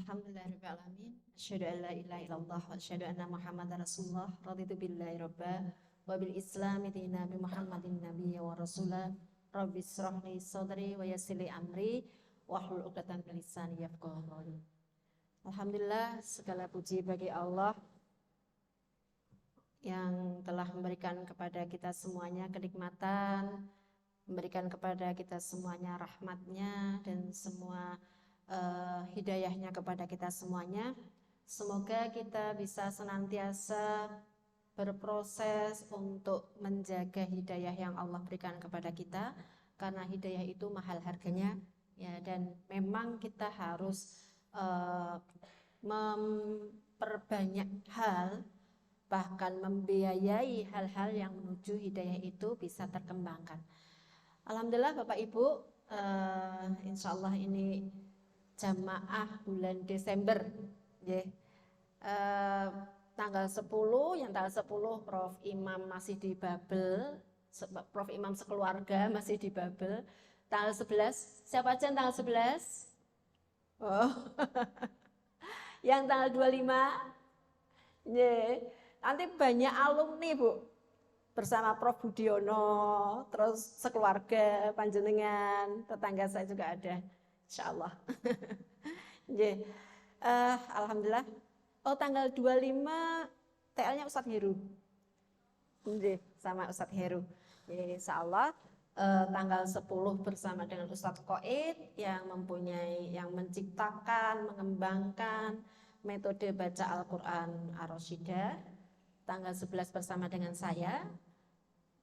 Alhamdulillahirabbil alamin. Asyhadu an la ilaha illallah wa asyhadu anna Muhammadar Rasulullah. Raditu billahi rabba wa bil islami dina bi Muhammadin nabiyya wa rasula. Rabbi israh li sadri wa yassir li amri wahlul 'uqdatam min lisani yafqahu qawli. Alhamdulillah, segala puji bagi Allah yang telah memberikan kepada kita semuanya kenikmatan, memberikan kepada kita semuanya rahmatnya dan semua hidayahnya kepada kita semuanya. Semoga kita bisa senantiasa berproses untuk menjaga hidayah yang Allah berikan kepada kita, karena hidayah itu mahal harganya ya, dan memang kita harus memperbanyak hal, bahkan membiayai hal-hal yang menuju hidayah itu bisa terkembangkan. Alhamdulillah Bapak Ibu, insya Allah ini jamaah bulan Desember, tanggal 10, yang tanggal 10 Prof Imam masih di Babel, Prof Imam sekeluarga masih di Babel. Tanggal 11, siapa aja yang tanggal 11? Oh, yang tanggal 25, nanti banyak alumni Bu, bersama Prof Budiono, terus sekeluarga, panjenengan, tetangga saya juga ada. Insya Allah. Alhamdulillah. Oh, tanggal 25 TL-nya Ustadz Heru. Sama Ustadz Heru. Insya Allah tanggal 10 bersama dengan Ustadz Qoid yang menciptakan, mengembangkan metode baca Al-Quran Ar-Rasyidah. Tanggal 11 bersama dengan saya.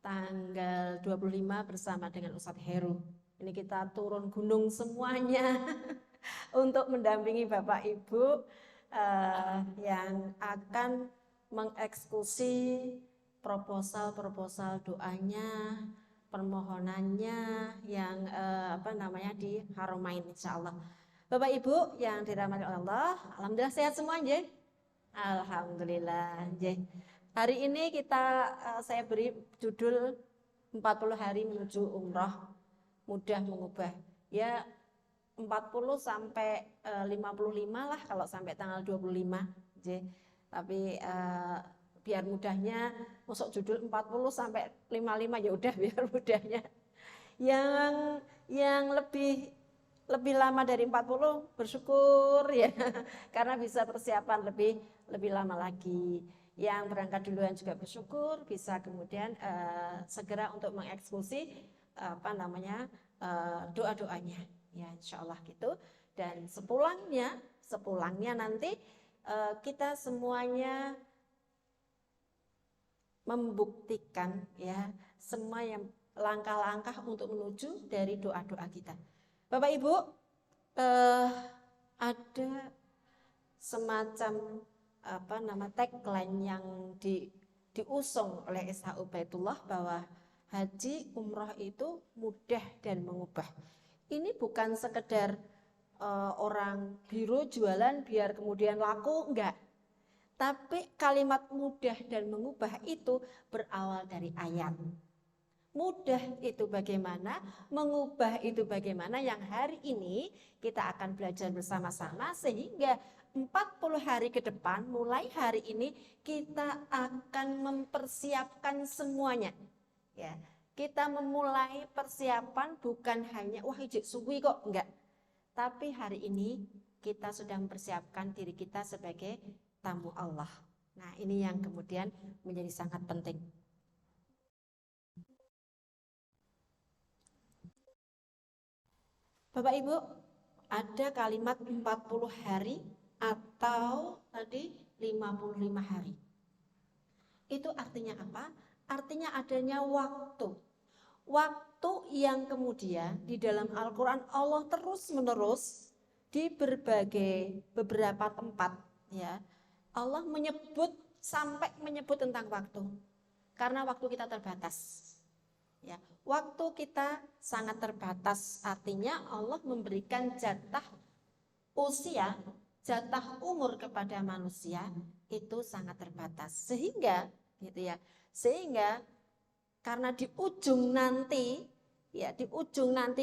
Tanggal 25 bersama dengan Ustadz Heru. Ini kita turun gunung semuanya untuk mendampingi Bapak Ibu yang akan mengeksekusi proposal doanya, permohonannya yang di Haromain insya Allah. Bapak Ibu yang dirahmati Allah, alhamdulillah sehat semua ya. Alhamdulillah. Hari ini saya beri judul 40 hari menuju umroh mudah mengubah. Ya 40 sampai 55 lah kalau sampai tanggal 25. Tapi biar mudahnya masuk judul 40 sampai 55 ya udah biar mudahnya. Yang lebih lama dari 40 bersyukur ya karena bisa persiapan lebih lama lagi. Yang berangkat duluan juga bersyukur bisa kemudian segera untuk mengeksekusi doa-doanya ya insya Allah gitu. Dan sepulangnya nanti kita semuanya membuktikan ya semua yang langkah-langkah untuk menuju dari doa-doa kita. Bapak Ibu, ada semacam tagline yang diusung oleh SHU Baitullah bahwa haji umroh itu mudah dan mengubah. Ini bukan sekedar orang biro jualan biar kemudian laku, enggak. Tapi kalimat mudah dan mengubah itu berawal dari ayat. Mudah itu bagaimana, mengubah itu bagaimana, yang hari ini kita akan belajar bersama-sama sehingga 40 hari ke depan mulai hari ini kita akan mempersiapkan semuanya. Ya, kita memulai persiapan bukan hanya wah ijek suwi kok, enggak. Tapi hari ini kita sudah mempersiapkan diri kita sebagai tamu Allah. Nah, ini yang kemudian menjadi sangat penting. Bapak Ibu, ada kalimat 40 hari atau tadi 55 hari. Itu artinya apa? Artinya adanya waktu. Waktu yang kemudian di dalam Al-Quran Allah terus-menerus di beberapa tempat ya. Allah sampai menyebut tentang waktu. Karena waktu kita terbatas. Ya, waktu kita sangat terbatas, artinya Allah memberikan jatah usia, jatah umur kepada manusia itu sangat terbatas. Sehingga karena di ujung nanti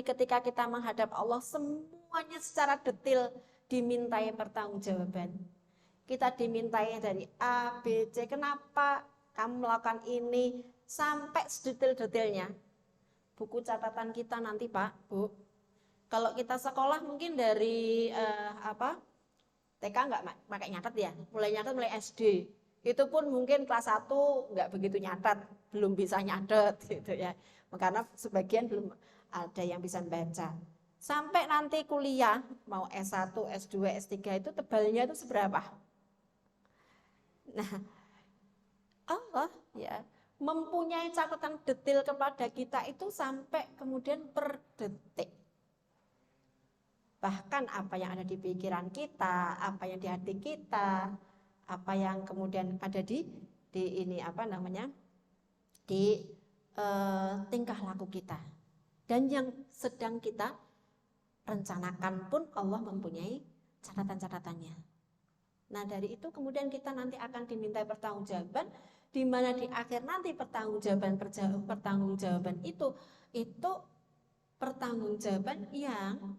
ketika kita menghadap Allah semuanya secara detail dimintai pertanggungjawaban. Kita dimintai dari A, B, C, kenapa kamu melakukan ini, sampai sedetail-detailnya. Buku catatan kita nanti Pak, Bu. Kalau kita sekolah mungkin dari TK nggak pakai nyatet ya, mulai nyatet mulai SD. Itu pun mungkin kelas 1 nggak begitu nyatet, belum bisa nyatet gitu ya. Karena sebagian belum ada yang bisa baca. Sampai nanti kuliah, mau S1, S2, S3 itu tebalnya itu seberapa? Nah, Allah ya mempunyai catatan detail kepada kita itu sampai kemudian per detik. Bahkan apa yang ada di pikiran kita, apa yang di hati kita, apa yang kemudian ada di ini di tingkah laku kita, dan yang sedang kita rencanakan pun Allah mempunyai catatan-catatannya. Nah dari itu kemudian kita nanti akan dimintai pertanggungjawaban, di mana di akhir nanti pertanggungjawaban itu pertanggungjawaban yang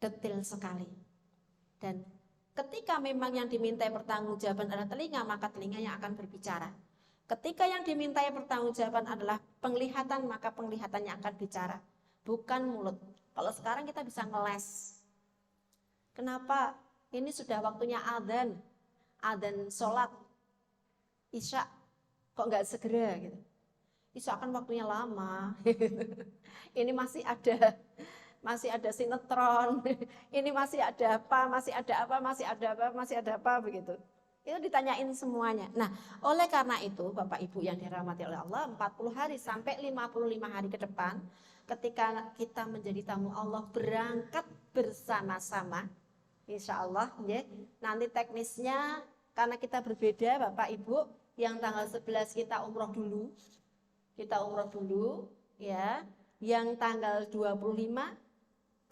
detail sekali. Dan ketika memang yang dimintai pertanggungjawaban adalah telinga, maka telinganya akan berbicara. Ketika yang dimintai pertanggungjawaban adalah penglihatan, maka penglihatannya akan bicara, bukan mulut. Kalau sekarang kita bisa ngeles. Kenapa? Ini sudah waktunya adzan sholat Isya, kok nggak segera gitu. Isya kan waktunya lama. Ini masih ada sinetron, ini masih ada apa begitu. Itu ditanyain semuanya. Nah, oleh karena itu Bapak Ibu yang dirahmati oleh Allah, 40 hari sampai 55 hari ke depan, ketika kita menjadi tamu Allah berangkat bersama-sama, insya Allah ya, nanti teknisnya karena kita berbeda Bapak Ibu, yang tanggal 11 kita umroh dulu ya, yang tanggal 25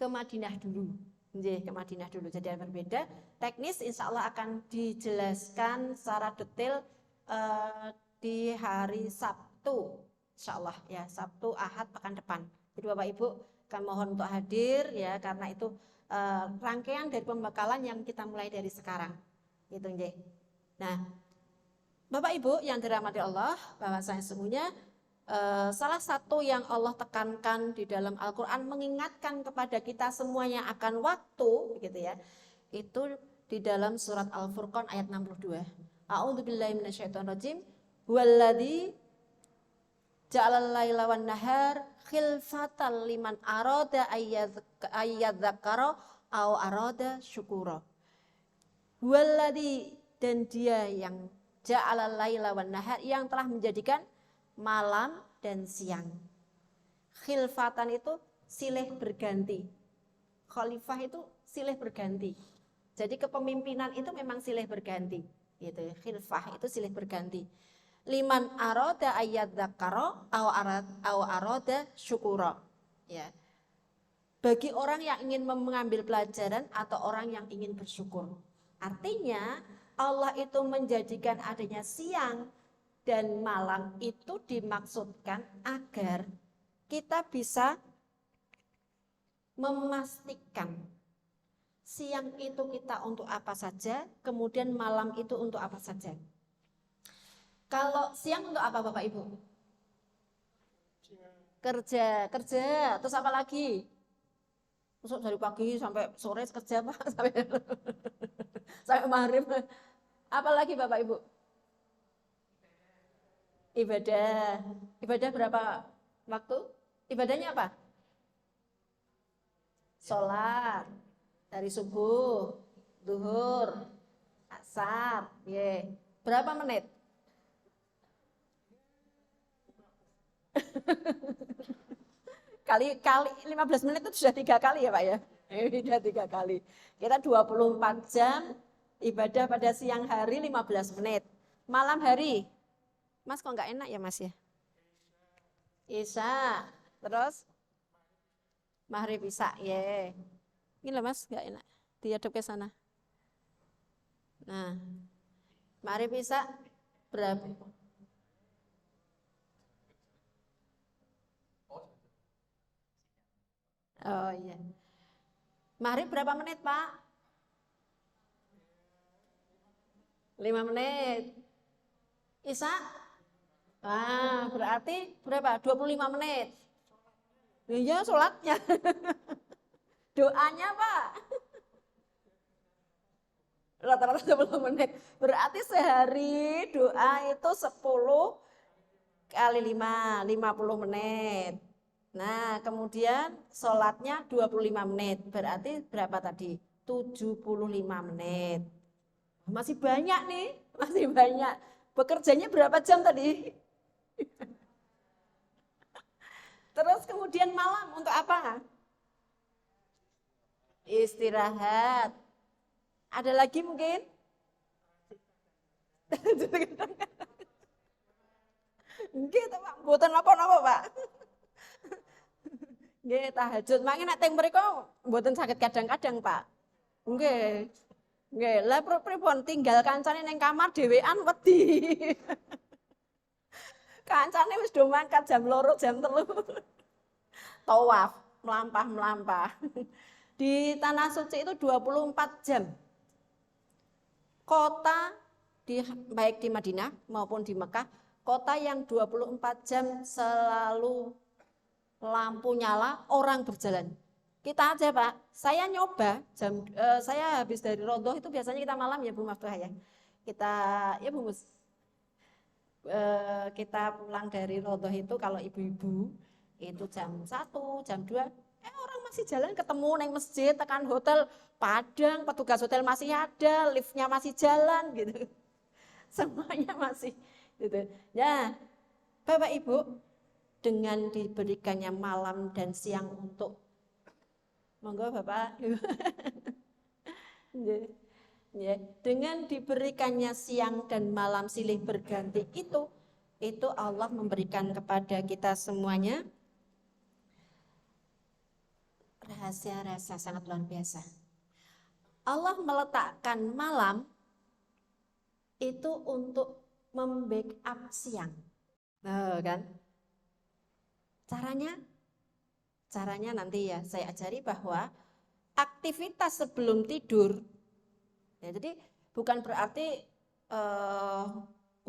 ke Madinah dulu. Ke Madinah dulu. Jadi yang berbeda. Teknis insya Allah akan dijelaskan secara detail di hari Sabtu. Insya Allah ya, Sabtu Ahad pekan depan. Jadi Bapak Ibu kami mohon untuk hadir ya, karena itu rangkaian dari pembekalan yang kita mulai dari sekarang. Gitu nggih. Nah, Bapak Ibu yang dirahmati Allah, bahwasanya sesungguhnya salah satu yang Allah tekankan di dalam Al-Quran, mengingatkan kepada kita semuanya akan waktu, gitu ya. Itu di dalam surat Al-Furqan ayat 62. A'udzubillahi minasyaitonirrajim. Huwallazi ja'alal laila wan nahar khilfatal liman arada ayyadzakara aw arada syukura. Huwallazi, dan dia yang ja'alal laila wan nahar, yang telah menjadikan malam dan siang. Khilfatan itu silih berganti. Khalifah itu silih berganti. Jadi kepemimpinan itu memang silih berganti. Gitu. Khilfah itu silih berganti. Liman arada ayyadzakara aw arada syukura. Ya. Bagi orang yang ingin mengambil pelajaran atau orang yang ingin bersyukur. Artinya Allah itu menjadikan adanya siang dan malam itu dimaksudkan agar kita bisa memastikan siang itu kita untuk apa saja, kemudian malam itu untuk apa saja. Kalau siang untuk apa Bapak Ibu? Kerja, terus apa lagi? Masuk dari pagi sampai sore kerja Pak, sampai maghrib. Apa lagi Bapak Ibu? Ibadah berapa waktu? Ibadahnya apa? Sholat dari subuh, duhur, asar, berapa menit? kali 15 menit itu sudah 3 kali ya Pak ya? Sudah 3 kali. Kita 24 jam ibadah pada siang hari 15 menit. Malam hari, Mas kok nggak enak ya Mas ya? Isya, terus maghrib Isya, Ini lah Mas, nggak enak. Dihadap ke sana. Nah, maghrib Isya berapa? Oh iya. Maghrib berapa menit, Pak? 5 menit. Isya? Berarti berapa? 25 menit. Iya, sholatnya. Doanya, Pak. Rata-rata 20 menit. Berarti sehari doa itu 10 kali 5, 50 menit. Nah, kemudian sholatnya 25 menit. Berarti berapa tadi? 75 menit. Masih banyak nih, masih banyak. Bekerjanya berapa jam tadi? Terus kemudian malam untuk apa? Istirahat. Ada lagi mungkin? Nggih, Pak. Mboten napa-napa, Pak. Nggih, tahajud. Mangke nek teng mriku mboten saged kadang-kadang, Pak. Nggih. Nggih, lah pripun tinggal kancane ning kamar dhewean wedi. Kancane wis do mangkat jam 2, jam 3. Tawaf, melampah-melampah. Di tanah suci itu 24 jam. Kota baik di Madinah maupun di Mekah, kota yang 24 jam selalu lampu nyala, orang berjalan. Kita aja, Pak, saya nyoba saya habis dari Rodoh itu biasanya kita malam ya Bu Maftuhah ya. Kita ya Bu Mus. Kita pulang dari Rodoh itu kalau ibu-ibu itu jam 1, jam 2, orang masih jalan ketemu neng masjid, tekan hotel Padang, petugas hotel masih ada, liftnya masih jalan gitu. Semuanya masih gitu. Ya, Bapak Ibu, dengan diberikannya malam dan siang untuk monggo Bapak. Ya, dengan diberikannya siang dan malam silih berganti itu Allah memberikan kepada kita semuanya rahasia-rahasia sangat luar biasa. Allah meletakkan malam itu untuk membackup siang. Nah, kan? Caranya nanti ya saya ajari bahwa aktivitas sebelum tidur. Ya, jadi bukan berarti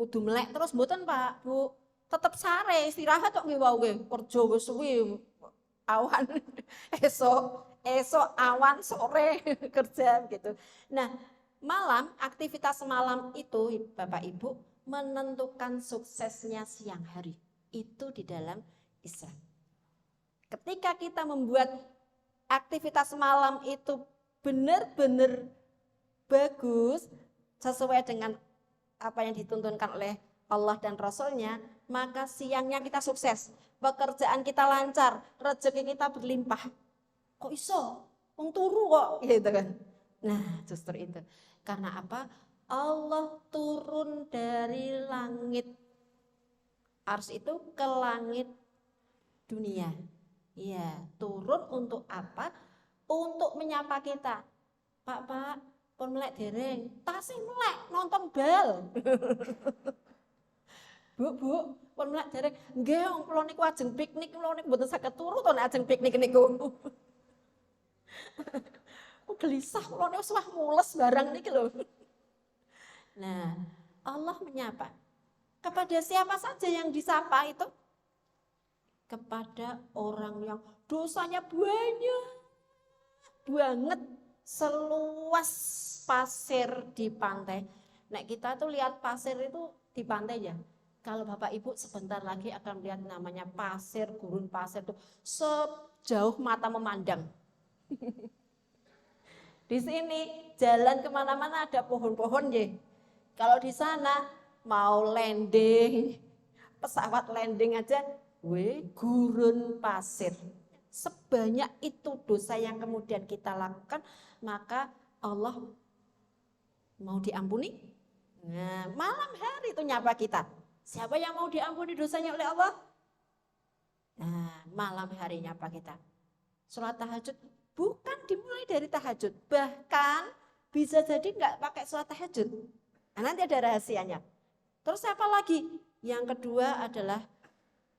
kudu melek terus mboten Pak, Bu. Tetap sare istirahat kok nggih wae nggih. Kerja wis suwi awan esok awan sore kerja gitu. Nah, aktivitas malam itu Bapak Ibu menentukan suksesnya siang hari. Itu di dalam Islam. Ketika kita membuat aktivitas malam itu benar-benar bagus sesuai dengan apa yang dituntunkan oleh Allah dan Rasulnya, maka siangnya kita sukses, pekerjaan kita lancar, rezeki kita berlimpah. Kok iso? Wong turu kok, gitu kan. Nah, justru itu. Karena apa? Allah turun dari langit ars itu ke langit dunia. Iya, turun untuk apa? Untuk menyapa kita. Pak, pun melek dereng. Tasih melek nonton bal. Bu, pun melek dereng. Nggih, wong kula niku ajeng piknik, kula niku mboten saged turu to nek ajeng piknik niku. Gelisah kula niku wah mules barang niki lho. Nah, Allah menyapa. Kepada siapa saja yang disapa itu? Kepada orang yang dosanya banyak banget, seluas pasir di pantai. Nah, kita tuh lihat pasir itu di pantai ya. Kalau Bapak Ibu sebentar lagi akan lihat namanya pasir, gurun pasir itu sejauh mata memandang. Di sini jalan kemana-mana ada pohon-pohon ya. Kalau di sana mau landing, pesawat landing aja, gurun pasir. Sebanyak itu dosa yang kemudian kita lakukan, maka Allah mau diampuni. Nah, malam hari itu nyapa kita. Siapa yang mau diampuni dosanya oleh Allah? Nah, malam hari nyapa kita. Sholat tahajud bukan dimulai dari tahajud, bahkan bisa jadi nggak pakai sholat tahajud. Nah, nanti ada rahasianya. Terus apa lagi? Yang kedua adalah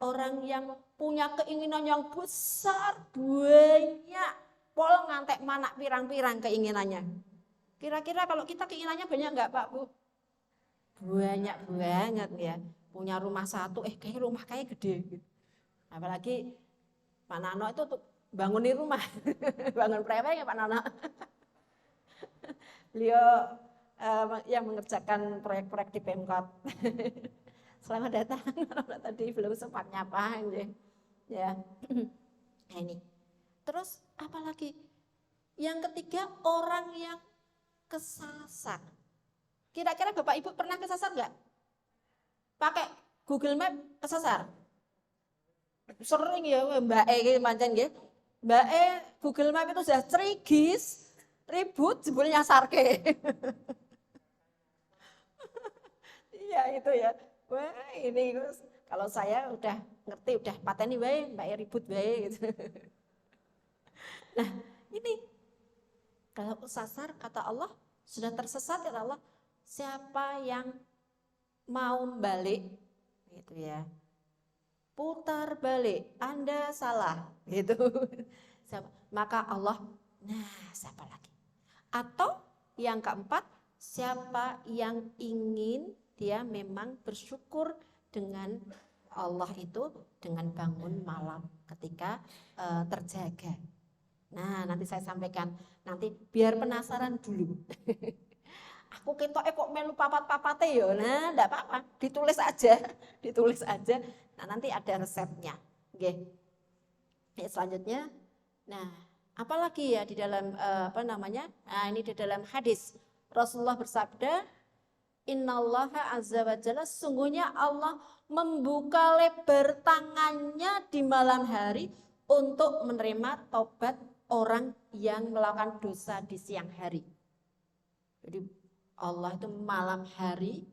orang yang punya keinginan yang besar, banyak, pol ngantek semanak pirang-pirang keinginannya. Kira-kira kalau kita keinginannya banyak enggak Pak Bu? Banyak banget ya. Punya rumah satu, kayak rumah kayak gede gitu. Apalagi Pak Nano itu tuh bangunin rumah, bangun prewed ya Pak Nano. Beliau yang mengerjakan proyek-proyek di Pemkot. Selamat datang, tadi belum sempat nyapa ya. Nah ini. Terus apalagi? Yang ketiga, orang yang kesasar. Kira-kira Bapak Ibu pernah kesasar nggak? Pakai Google Map kesasar? Sering ya Mbak E mancen nggih. Mbak E Google Map itu sudah cerigis, ribut jebul nyasarke. Iya itu ya. Wah, ini kalau saya udah ngerti, udah pateni wae, Mbak E ribut wae gitu. Nah, ini kalau kesasar kata Allah, sudah tersesat kata Allah, siapa yang mau balik gitu ya. Putar balik, Anda salah gitu. Maka Allah, siapa lagi? Atau yang keempat, siapa yang ingin dia memang bersyukur dengan Allah itu dengan bangun malam ketika terjaga. Nah, nanti saya sampaikan, nanti biar penasaran dulu. Aku ketok kok melu papat-papate ya. Nah, enggak apa-apa, ditulis aja. Nah, nanti ada resepnya. Oke. Selanjutnya, nah, apalagi ya di dalam Nah, ini di dalam hadis Rasulullah bersabda, Innallaha azza wa jalla, sungguhnya Allah membuka lebar tangannya di malam hari untuk menerima taubat orang yang melakukan dosa di siang hari. Jadi Allah itu malam hari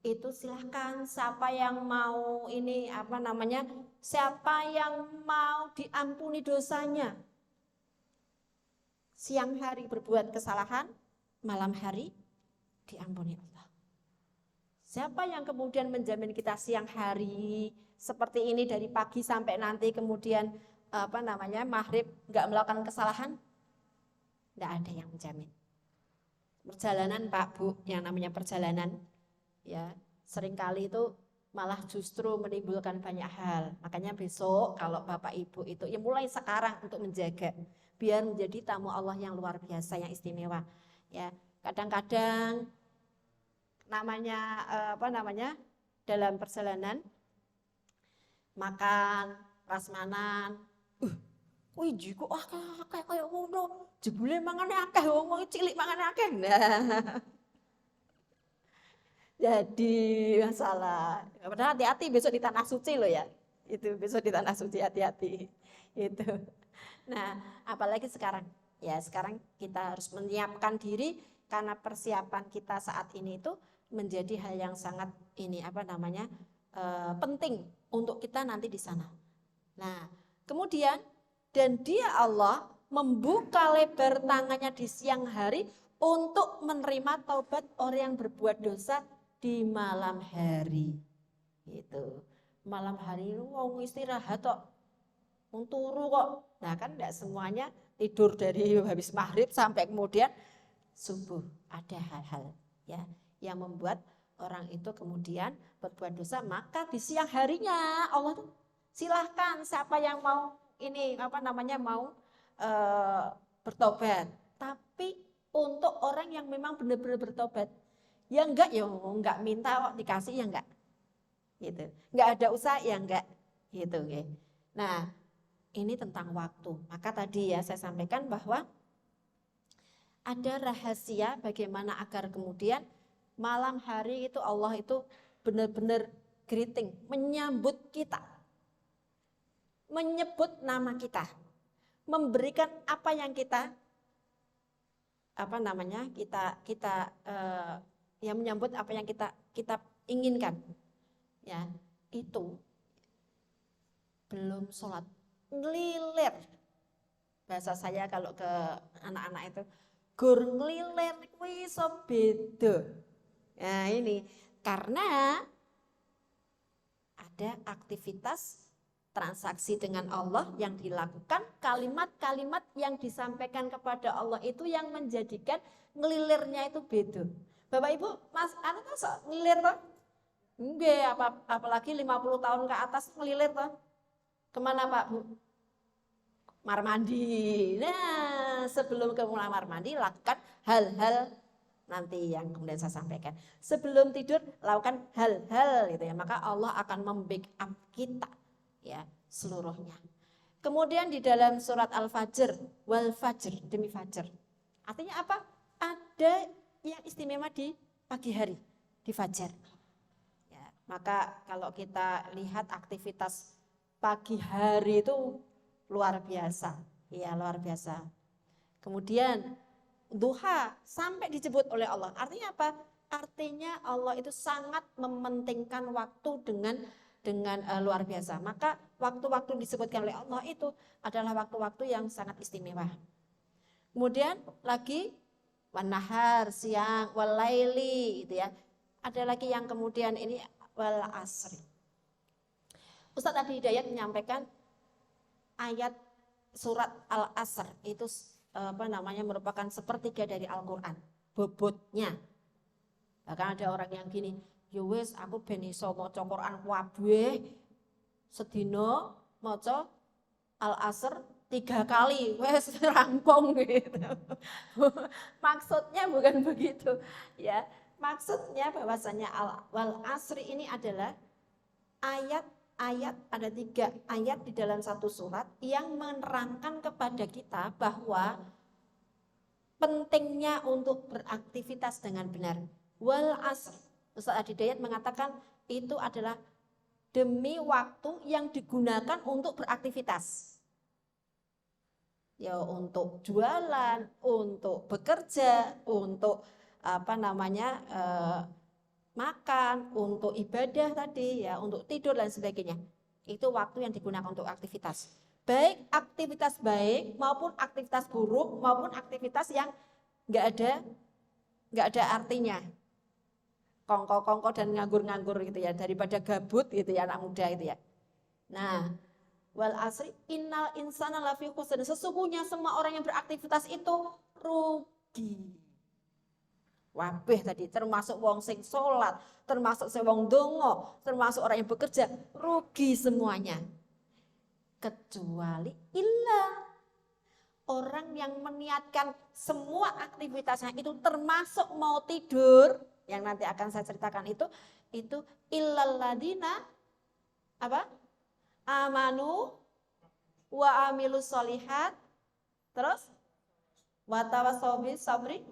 itu silahkan siapa yang mau siapa yang mau diampuni dosanya. Siang hari berbuat kesalahan, malam hari diampuni Allah. Siapa yang kemudian menjamin kita siang hari seperti ini dari pagi sampai nanti kemudian maghrib nggak melakukan kesalahan? Nggak ada yang menjamin. Perjalanan Pak Bu, yang namanya perjalanan ya seringkali itu malah justru menimbulkan banyak hal. Makanya besok kalau Bapak Ibu itu ya mulai sekarang untuk menjaga biar menjadi tamu Allah yang luar biasa, yang istimewa. Ya, kadang-kadang dalam perjalanan makan prasmanan, wih jiku akeh kaya ngono. Jebule mangane akeh wong cilik mangane akeh. Nah. Jadi masalah. Padahal hati-hati besok di tanah suci loh ya. Itu besok di tanah suci hati-hati. Itu. Nah, apalagi sekarang. Ya, sekarang kita harus menyiapkan diri karena persiapan kita saat ini itu menjadi hal yang sangat penting untuk kita nanti di sana. Nah, kemudian dan dia Allah membuka lebar tangannya di siang hari untuk menerima taubat orang yang berbuat dosa di malam hari. Gitu. Malam hari wong istirahat kok. Wong turu kok. Nah, kan enggak semuanya tidur dari habis maghrib sampai kemudian subuh. Ada hal-hal ya yang membuat orang itu kemudian berbuat dosa, maka di siang harinya Allah tuh silahkan siapa yang mau bertobat. Tapi untuk orang yang memang benar-benar bertobat, ya enggak minta kok dikasih ya enggak. Gitu. Enggak ada usaha ya enggak. Gitu ya. Nah, ini tentang waktu. Maka tadi ya saya sampaikan bahwa ada rahasia bagaimana agar kemudian malam hari itu Allah itu benar-benar greeting, menyambut kita. Menyebut nama kita, memberikan apa yang kita menyambut apa yang kita inginkan. Ya, itu belum sholat, ngelilir. Bahasa saya kalau ke anak-anak itu, gur ngelilir kuwi iso beda. Nah, ini karena ada aktivitas transaksi dengan Allah yang dilakukan, kalimat-kalimat yang disampaikan kepada Allah itu yang menjadikan ngelilirnya itu beda. Bapak Ibu, Mas, anak tuh ngelilir toh? Enggak, apalagi 50 tahun ke atas ngelilir toh. Kemana Pak Bu? Kamar mandi. Nah, sebelum ke kamar mandi lakukan hal-hal nanti yang kemudian saya sampaikan. Sebelum tidur lakukan hal-hal gitu ya. Maka Allah akan membackup kita ya seluruhnya. Kemudian di dalam surat Al-Fajr, wal fajr, demi fajr. Artinya apa? Ada yang istimewa di pagi hari, di fajar. Ya, maka kalau kita lihat aktivitas pagi hari itu luar biasa, ya luar biasa. Kemudian duha sampai disebut oleh Allah. Artinya apa? Artinya Allah itu sangat mementingkan waktu dengan luar biasa. Maka waktu-waktu disebutkan oleh Allah itu adalah waktu-waktu yang sangat istimewa. Kemudian lagi wanahar, siang, walaili gitu ya. Ada lagi yang kemudian ini wal asri. Ustadz Adi Hidayat menyampaikan ayat surat Al-Asr itu merupakan sepertiga dari Al-Qur'an, bobotnya. Bahkan ada orang yang gini, ya wis aku ben iso maca Qur'an kabeh sedina maca Al-Asr 3 kali, wes rampung gitu. Maksudnya bukan begitu, ya. Maksudnya bahwasanya wal asri ini adalah ayat ada 3 ayat di dalam satu surat yang menerangkan kepada kita bahwa pentingnya untuk beraktivitas dengan benar. Wal asr, Ustaz Adi Hidayat mengatakan itu adalah demi waktu yang digunakan untuk beraktivitas. Ya untuk jualan, untuk bekerja, untuk makan, untuk ibadah tadi ya, untuk tidur dan sebagainya. Itu waktu yang digunakan untuk aktivitas. Baik aktivitas baik maupun aktivitas buruk maupun aktivitas yang enggak ada artinya. Kongko-kongko dan nganggur-nganggur gitu ya, daripada gabut gitu ya anak muda itu ya. Nah, wal asri innal insana lafi khusr. Sesungguhnya semua orang yang beraktivitas itu rugi. Wabeh tadi termasuk wong sing sholat, termasuk sing wong dongo, termasuk orang yang bekerja, rugi semuanya. Kecuali orang yang meniatkan semua aktivitasnya itu termasuk mau tidur, yang nanti akan saya ceritakan itu illal ladina amanu wa amilus solihat, terus watawasau bis sabri.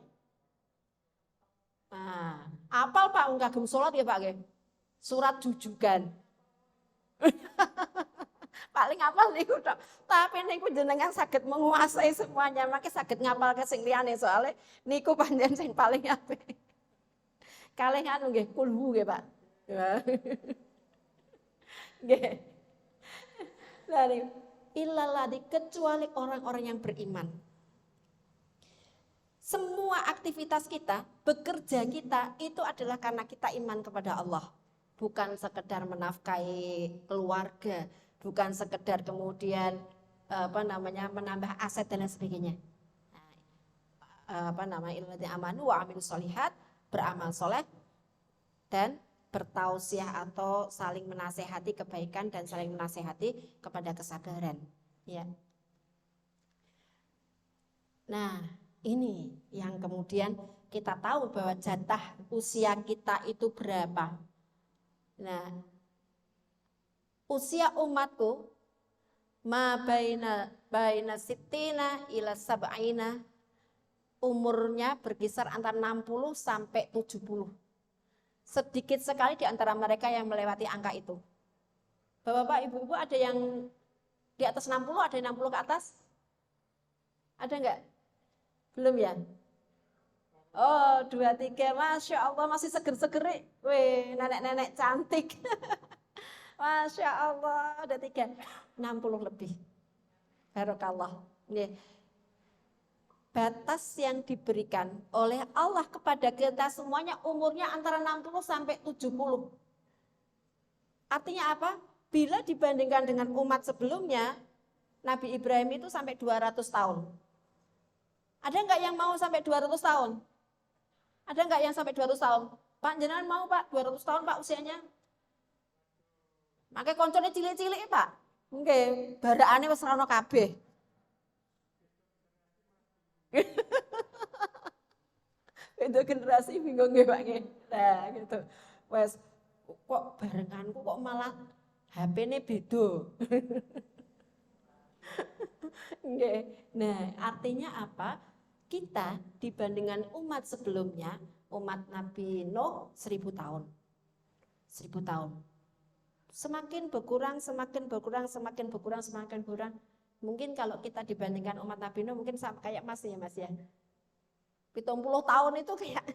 Nah, apal Pak enggak gem salat ya Pak nggih. Surat jujugan. Paling apal niku tok. Tapi niku jenengan saged menguasai semuanya, maka saged ngapalke sing liyane soalnya niku panjenengan sing paling apik. Kalih anu nggih kulhu nggih Pak. Nggih. Lalu illalladzi kecuali orang-orang yang beriman. Semua aktivitas kita, bekerja kita itu adalah karena kita iman kepada Allah. Bukan sekedar menafkahi keluarga, bukan sekedar kemudian menambah aset dan lain sebagainya. Illalladzina amanu wa amilus solihat, beramal soleh dan bertausiah atau saling menasehati kebaikan dan saling menasehati kepada kesabaran. Ya. Nah, ini yang kemudian kita tahu bahwa jatah usia kita itu berapa. Nah, usia umatku ma baina sittina ila sab'ina, umurnya berkisar antara 60 sampai 70. Sedikit sekali di antara mereka yang melewati angka itu. Bapak-bapak, ibu-ibu ada yang di atas 60, ada yang 60 ke atas? Ada enggak? Belum ya? Oh, 23, Masya Allah masih seger-seger. Weh, nenek-nenek cantik. Masya Allah, ada 3, 60 lebih. Barokallah. Batas yang diberikan oleh Allah kepada kita semuanya umurnya antara 60 sampai 70. Artinya apa? bila dibandingkan dengan umat sebelumnya, Nabi Ibrahim itu sampai 200 tahun. Ada nggak yang mau sampai 200 tahun? Ada nggak yang sampai 200 tahun? Pak, jenengan mau Pak, 200 tahun Pak usianya? Makanya koncone cilik-cilik Pak. Nggih, barakane wis rono kabeh. Itu generasi bingung nggih Pak nggih. Nah, gitu. Wes kok barenganku kok malah HP-ne beda. Nggih. Nah, artinya apa? Kita dibandingkan umat sebelumnya, umat Nabi Nuh 1000 tahun. 1000 tahun. Semakin berkurang, semakin berkurang, semakin berkurang, semakin berkurang. Mungkin kalau kita dibandingkan umat Nabi Nuh mungkin sama kayak Mas ya Mas ya. 70 tahun itu kayak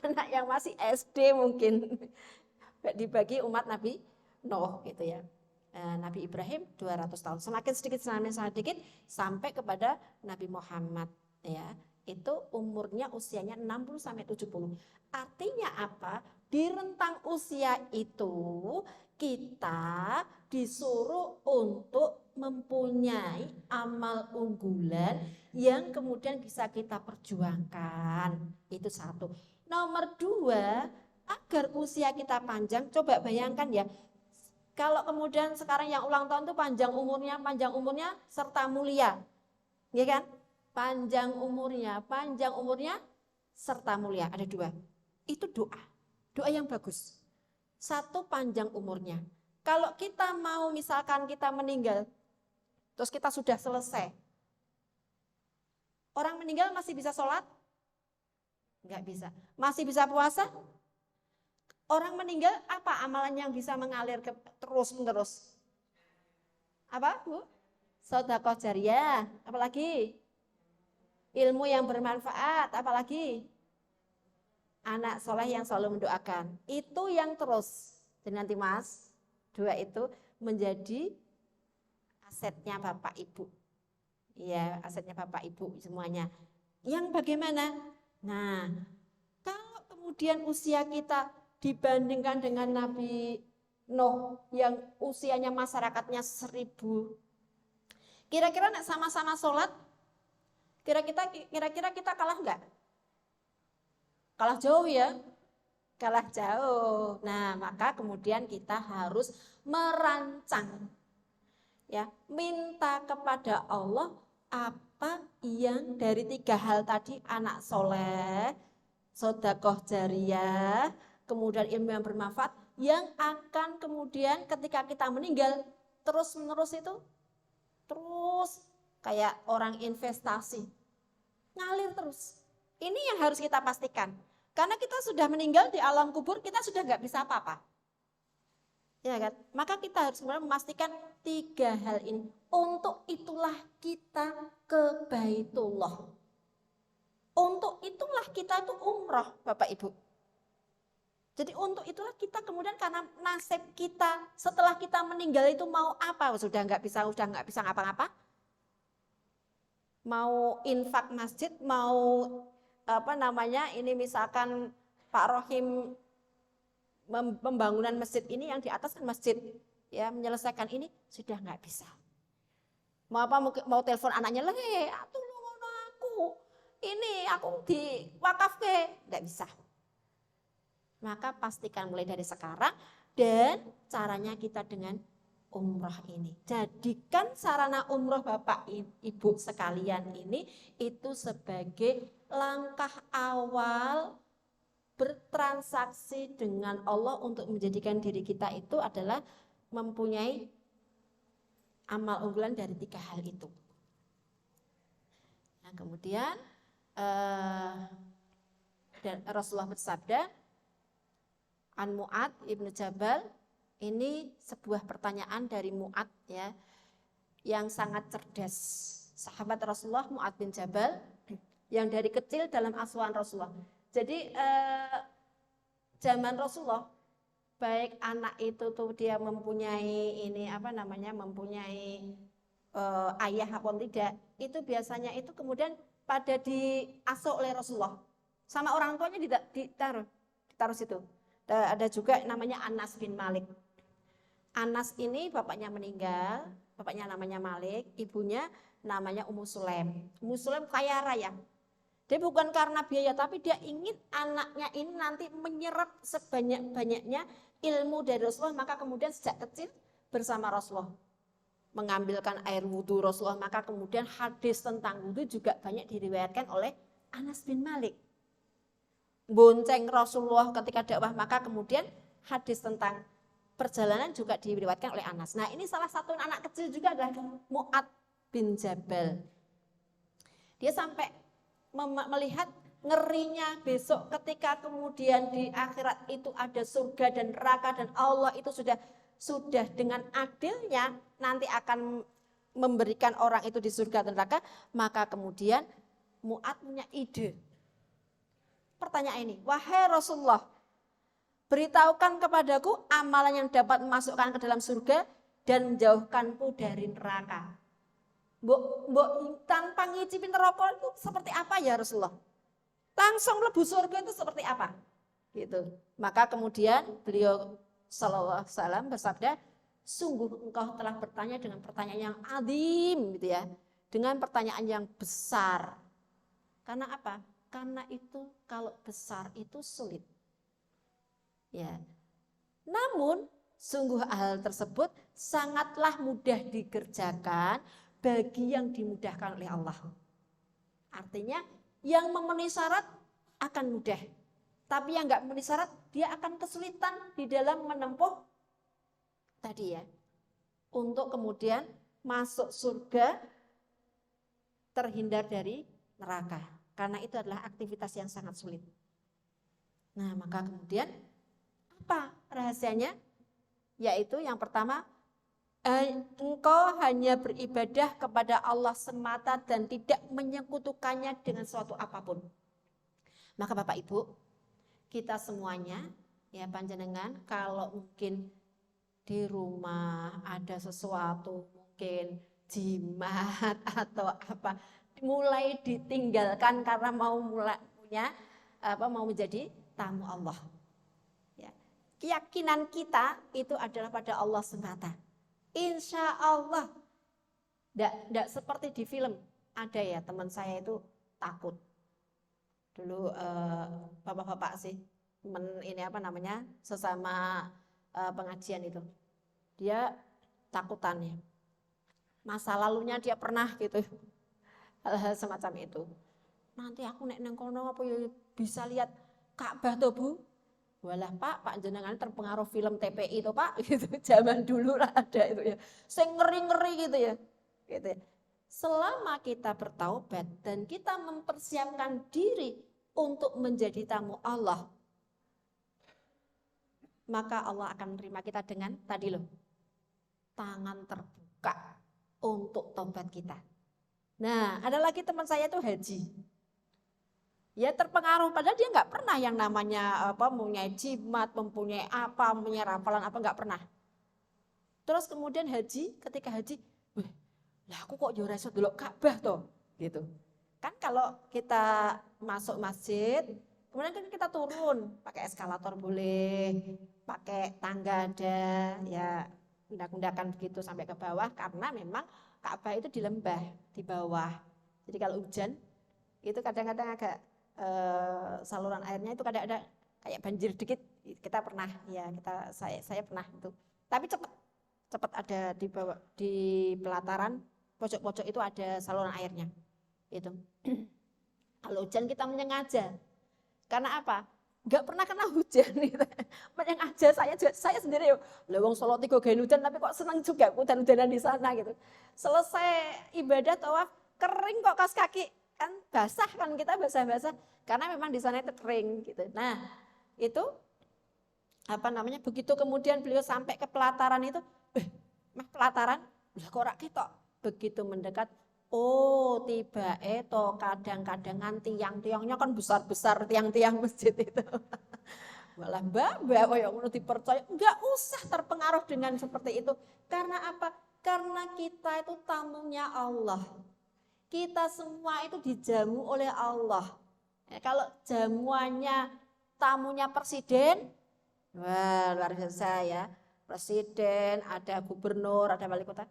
anak yang masih SD mungkin. Dibagi umat Nabi Nuh gitu ya. Nabi Ibrahim 200 tahun. Semakin sedikit sampai kepada Nabi Muhammad ya. Itu umurnya usianya 60 sampai 70. Artinya apa? Di rentang usia itu kita disuruh untuk mempunyai amal unggulan yang kemudian bisa kita perjuangkan. Itu satu. Nomor dua, agar usia kita panjang, coba bayangkan ya. Kalau kemudian sekarang yang ulang tahun itu panjang umurnya serta mulia. Ya kan? Panjang umurnya serta mulia. Ada dua. Itu doa. Doa yang bagus. Satu, panjang umurnya. Kalau kita mau misalkan kita meninggal, terus kita sudah selesai. Orang meninggal masih bisa sholat? Enggak bisa. Masih bisa puasa? Orang meninggal apa amalan yang bisa mengalir terus menerus? Apa Bu? Sedekah jariyah. Apalagi? Ilmu yang bermanfaat. Apalagi? Anak soleh yang selalu mendoakan. Itu yang terus. Jadi nanti Mas, dua itu menjadi asetnya Bapak Ibu. Iya, asetnya Bapak Ibu semuanya. Yang bagaimana? Nah, kalau kemudian usia kita dibandingkan dengan Nabi Nuh yang usianya masyarakatnya 1000. Kira-kira sama-sama sholat, kira-kira kita kalah enggak? Kalah jauh ya? Kalah jauh. Nah, maka kemudian kita harus merancang. Ya, minta kepada Allah apa yang dari 3 hal tadi, anak soleh, sedekah jariyah, kemudian ilmu yang bermanfaat, yang akan kemudian ketika kita meninggal terus-menerus itu, terus kayak orang investasi, ngalir terus. Ini yang harus kita pastikan. Karena kita sudah meninggal di alam kubur, kita sudah nggak bisa apa-apa. Ya kan? Maka kita harus memastikan 3 hal ini. Untuk itulah kita ke Baitullah. Untuk itulah kita itu umrah, Bapak Ibu. Jadi untuk itulah kita kemudian karena nasib kita setelah kita meninggal itu mau apa? Sudah nggak bisa ngapa-ngapa. Mau infak masjid, mau ini misalkan Pak Rohim pembangunan masjid ini yang di atas kan masjid ya, menyelesaikan ini sudah nggak bisa. Mau apa? Mau telepon anaknya, tolong aku di wakaf nggak bisa. Maka pastikan mulai dari sekarang dan caranya kita dengan umroh ini. Jadikan sarana umroh Bapak Ibu sekalian ini itu sebagai langkah awal bertransaksi dengan Allah untuk menjadikan diri kita itu adalah mempunyai amal unggulan dari 3 hal itu. Nah, kemudian dan Rasulullah bersabda, an Mu'ad ibnu Jabal, ini sebuah pertanyaan dari Mu'ad ya, yang sangat cerdas. Sahabat Rasulullah Mu'ad bin Jabal yang dari kecil dalam asuhan Rasulullah. Jadi zaman Rasulullah, baik anak itu tuh dia mempunyai mempunyai ayah ataupun tidak, itu biasanya itu kemudian pada diasuh oleh Rasulullah. Sama orang tuanya ditaruh situ. Ada juga namanya Anas bin Malik. Anas ini bapaknya meninggal, bapaknya namanya Malik, ibunya namanya Ummu Sulaim. Ummu Sulaim kaya raya. Dia bukan karena biaya, tapi dia ingin anaknya ini nanti menyerap sebanyak-banyaknya ilmu dari Rasulullah. Maka kemudian sejak kecil bersama Rasulullah mengambilkan air wudhu Rasulullah. Maka kemudian hadis tentang wudhu juga banyak diriwayatkan oleh Anas bin Malik. Bonceng Rasulullah ketika dakwah, maka kemudian hadis tentang perjalanan juga diriwayatkan oleh Anas. Nah, ini salah satu anak kecil juga adalah Mu'ad bin Jabal. Dia sampai melihat ngerinya besok ketika kemudian di akhirat itu ada surga dan neraka, dan Allah itu sudah dengan adilnya nanti akan memberikan orang itu di surga dan neraka. Maka kemudian Mu'ad punya ide. Pertanyaan ini, wahai Rasulullah, beritahukan kepadaku amalan yang dapat memasukkan ke dalam surga dan menjauhkanku dari neraka. Mbok tanpa ngicipin neraka itu seperti apa ya Rasulullah? Langsung mlebu surga itu seperti apa? Gitu. Maka kemudian beliau sallallahu alaihi wasallam bersabda, sungguh engkau telah bertanya dengan pertanyaan yang azim gitu ya. Dengan pertanyaan yang besar. Karena apa? Karena itu kalau besar itu sulit. Ya. Namun sungguh hal tersebut sangatlah mudah dikerjakan bagi yang dimudahkan oleh Allah. Artinya yang memenuhi syarat akan mudah. Tapi yang enggak memenuhi syarat dia akan kesulitan di dalam menempuh tadi ya. Untuk kemudian masuk surga, terhindar dari neraka. Karena itu adalah aktivitas yang sangat sulit. Nah, maka kemudian apa rahasianya? Yaitu yang pertama, engkau hanya beribadah kepada Allah semata dan tidak menyekutukannya dengan suatu apapun. Maka Bapak Ibu, kita semuanya ya panjenengan kalau mungkin di rumah ada sesuatu, mungkin jimat atau apa, mulai ditinggalkan karena mau menjadi tamu Allah. Ya. Keyakinan kita itu adalah pada Allah semata. Insya Allah, tidak seperti di film. Ada ya teman saya itu takut. Dulu bapak-bapak sih, sesama pengajian itu. Dia takutannya. Masa lalunya dia pernah gitu. Hal-hal semacam itu. Nanti aku nek nang kono apa ya bisa lihat Ka'bah toh Bu? Walah Pak jenengan terpengaruh film TPI itu Pak, gitu. Zaman dulu lah ada itu ya. Sing ngeri-ngeri gitu ya. Gitu ya. Selama kita bertaubat dan kita mempersiapkan diri untuk menjadi tamu Allah, maka Allah akan menerima kita dengan tadi loh, tangan terbuka untuk taubat kita. Nah, ada lagi teman saya itu haji. Ya terpengaruh, padahal dia nggak pernah yang namanya mempunyai jimat, mempunyai apa, mempunyai rafalan apa, nggak pernah. Terus kemudian haji, ketika haji, lah aku kok jora iso delok Ka'bah toh, gitu. Kan kalau kita masuk masjid, kemudian kan kita turun, pakai eskalator boleh, pakai tangga ada, ya undak-undakan begitu sampai ke bawah, karena memang Ka'bah itu di lembah, di bawah. Jadi kalau hujan, itu kadang-kadang agak saluran airnya itu kadang ada kayak banjir dikit. Kita pernah, ya saya pernah itu. Tapi cepat ada di bawah, di pelataran pojok-pojok itu ada saluran airnya. Itu. Kalau hujan kita menyengaja. Karena apa? Enggak pernah kena hujan gitu. Menyengaja saya sendiri lewong Solo 3 gawe hujan tapi kok senang juga hujan-hujanan di sana gitu. Selesai ibadah tawaf kering kok kaos kaki, kan basah kan, kita basah-basah karena memang di sana itu kering gitu. Nah, itu begitu kemudian beliau sampai ke pelataran itu, pelataran lah kok ora ketok. Begitu mendekat, oh tiba itu kadang-kadangan tiang-tiangnya kan besar-besar, tiang-tiang masjid itu. Malah mbak yang ngono dipercaya, enggak usah terpengaruh dengan seperti itu. Karena apa? Karena kita itu tamunya Allah. Kita semua itu dijamu oleh Allah. Ya, kalau jamuannya tamunya presiden, wah luar biasa ya. presiden, ada gubernur, ada wali kota.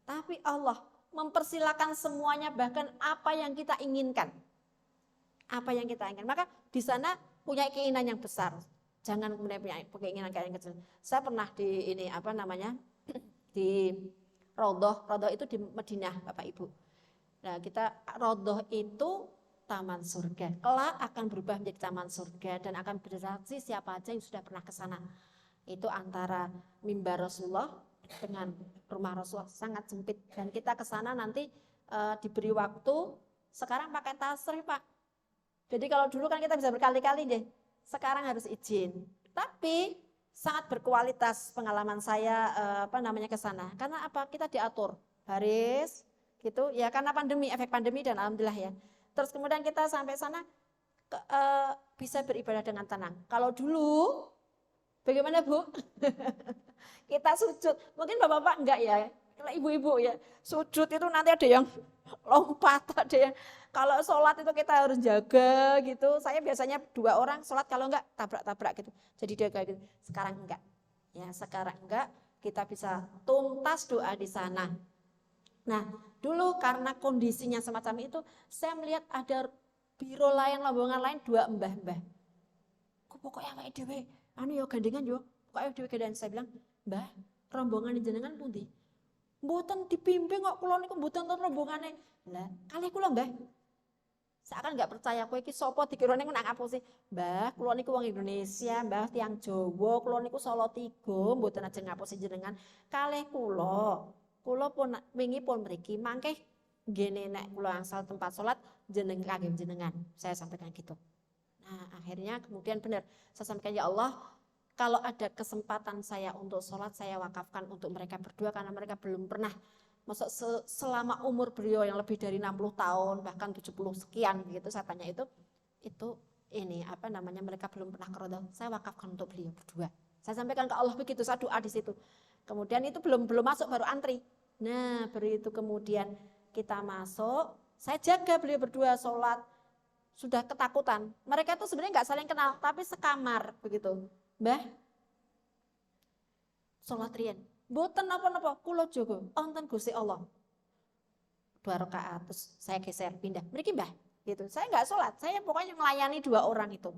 Tapi Allah mempersilakan semuanya, bahkan apa yang kita inginkan. Apa yang kita inginkan. Maka di sana punya keinginan yang besar. Jangan kemudian punya keinginan yang kecil. Saya pernah di di Raudhah itu di Madinah, Bapak Ibu. Nah, kita Raudhah itu taman surga. Kelak akan berubah menjadi taman surga dan akan bersaksi siapa aja yang sudah pernah ke sana. Itu antara mimbar Rasulullah dengan rumah Rasulullah sangat sempit, dan kita ke sana nanti diberi waktu. Sekarang pakai tasrih, Pak. Jadi kalau dulu kan kita bisa berkali-kali deh. Sekarang harus izin. Tapi sangat berkualitas pengalaman saya ke sana. Karena apa? Kita diatur baris gitu ya, karena pandemi, efek pandemi, dan alhamdulillah ya. Terus kemudian kita sampai sana bisa beribadah dengan tenang. Kalau dulu bagaimana, Bu? Kita sujud. Mungkin bapak-bapak enggak ya. Kalau ibu-ibu ya, sujud itu nanti ada yang lompat, ada yang, kalau sholat itu kita harus jaga gitu. Saya biasanya 2 orang sholat, kalau enggak tabrak-tabrak gitu. Jadi jaga gitu. Sekarang enggak. Ya, sekarang enggak. Kita bisa tuntas doa di sana. Nah, dulu karena kondisinya semacam itu, saya melihat ada biro lain, rombongan lain, 2 mbah-mbah. Kok pokoknya awake dhewe anu ya gandengan yo. Pokoknya dhewe gandengan. Saya bilang, "Mbah, rombongan jenengan pundi?" "Mboten dipimpin kok, kula niku mboten nonton rombongane." "Lah, kalih kula, Mbah." Seakan nggak percaya, kowe iki sapa dikirane nak ngapusi. "Mbah, kula niku wong Indonesia, Mbah tiang Jawa, kula niku Salatiga, mboten ajeng ngapusi jenengan. Kalih kula pun wingi pun mriki mangke nggih nek kula angsal tempat salat jeneng kagem jenengan." Saya sampaikan gitu. Nah, akhirnya kemudian benar, saya sampaikan, ya Allah, kalau ada kesempatan saya untuk sholat, saya wakafkan untuk mereka berdua, karena mereka belum pernah, maksud selama umur beliau yang lebih dari 60 tahun, bahkan 70 sekian gitu, saya tanya itu mereka belum pernah ke Raudhah, saya wakafkan untuk beliau berdua. Saya sampaikan ke Allah begitu, saya doa di situ. Kemudian itu belum masuk, baru antri. Nah, begitu kemudian kita masuk, saya jaga beliau berdua sholat. Sudah ketakutan. Mereka itu sebenarnya nggak saling kenal, tapi sekamar begitu. "Mbah, sholat riyen. Mboten napa-napa, kula jaga wonten Gusti Allah." 2 rakaat, terus saya geser pindah. "Mriki, Mbah." Gitu. Saya nggak sholat, saya pokoknya melayani 2 orang itu.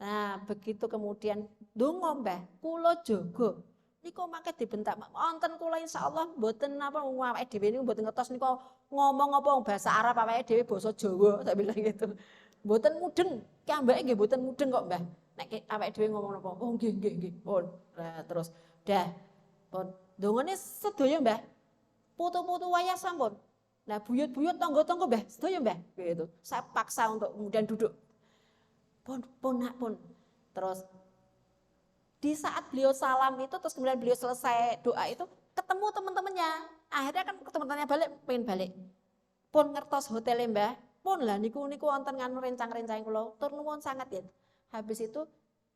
Nah, begitu kemudian donga, "Mbah, kula jaga." Niku mangke dibentak, "Wonten kula insyaallah mboten napa awake dhewe niku mboten ngertos niku ngomong apa bahasa Arab, awake dhewe basa Jawa." Saya bilang gitu. "Mboten mudeng, ki ambake nggih mboten mudeng kok, Mbah. Nek awake dhewe ngomong napa?" "Oh, nggih. Pun." Nah, terus dah pun dongane sedaya, Mbah. Putu-putu wayah sampun. Nah, buyut-buyut tangga-tangga, Mbah, sedaya, Mbah. Gitu. Saya paksa untuk kemudian duduk. Pun. Terus di saat beliau salam itu, terus kemudian beliau selesai doa itu, ketemu teman-temannya. Akhirnya kan teman-temannya pengen balik. Pun ngertos hotelnya, Mbah. Pun lah niku wonten nganu rencang-rencang kula. Tur nuwun sangat ya. Habis itu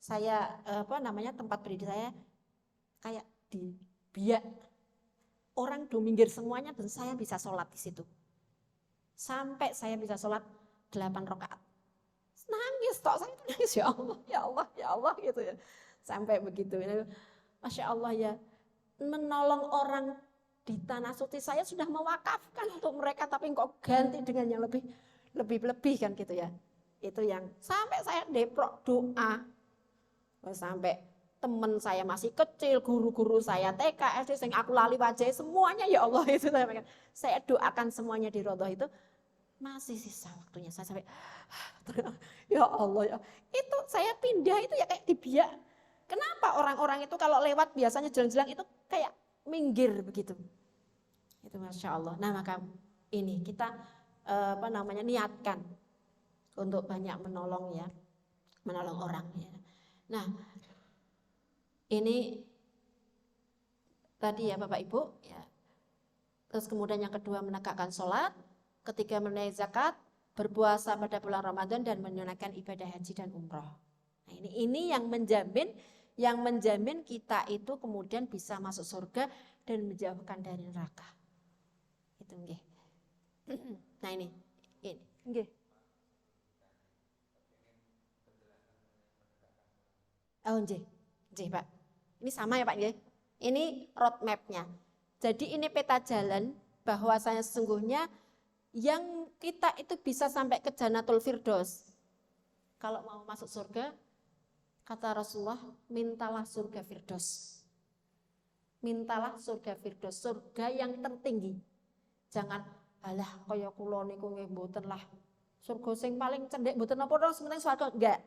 saya tempat berdiri saya kayak dibiak. Orang do minggir semuanya dan saya bisa sholat di situ. Sampai saya bisa sholat 8 rakaat. Nangis tok, saya nangis, ya Allah gitu ya. Sampai begitu. Masya Allah ya, menolong orang di tanah suci, saya sudah mewakafkan untuk mereka, tapi kok ganti dengan yang lebih kan gitu ya. Itu yang sampai saya deprok doa. Sampai teman saya masih kecil, guru-guru saya TK, SD, yang aku lali wajah, semuanya ya Allah itu saya doakan semuanya di Raudhah itu. Masih sisa waktunya, saya sampai ya Allah ya. Itu saya pindah itu ya kayak dibiak. Kenapa orang-orang itu kalau lewat biasanya jelang-jelang itu kayak minggir begitu. Itu Masya Allah. Nah, maka ini kita niatkan untuk banyak menolong ya. Menolong orang ya. Nah, ini tadi ya Bapak Ibu ya. Terus kemudian yang kedua menegakkan sholat, ketiga menunaikan zakat, berpuasa pada bulan Ramadan, dan menunaikan ibadah haji dan umroh. Nah, ini yang menjamin kita itu kemudian bisa masuk surga dan menjauhkan dari neraka. Itu nggih. Nah, ini nggih. Oh, nggih, Pak. Ini sama ya Pak nggih? Ini roadmap-nya. Jadi ini peta jalan bahwasanya sesungguhnya yang kita itu bisa sampai ke Jannatul Firdaus. Kalau mau masuk surga, kata Rasulullah, mintalah surga Firdaus. Mintalah surga Firdaus, surga yang tertinggi. Jangan alah kaya kula niku nggih mboten lah. Surga sing paling cendek mboten napa-napa sementing swarga. Enggak.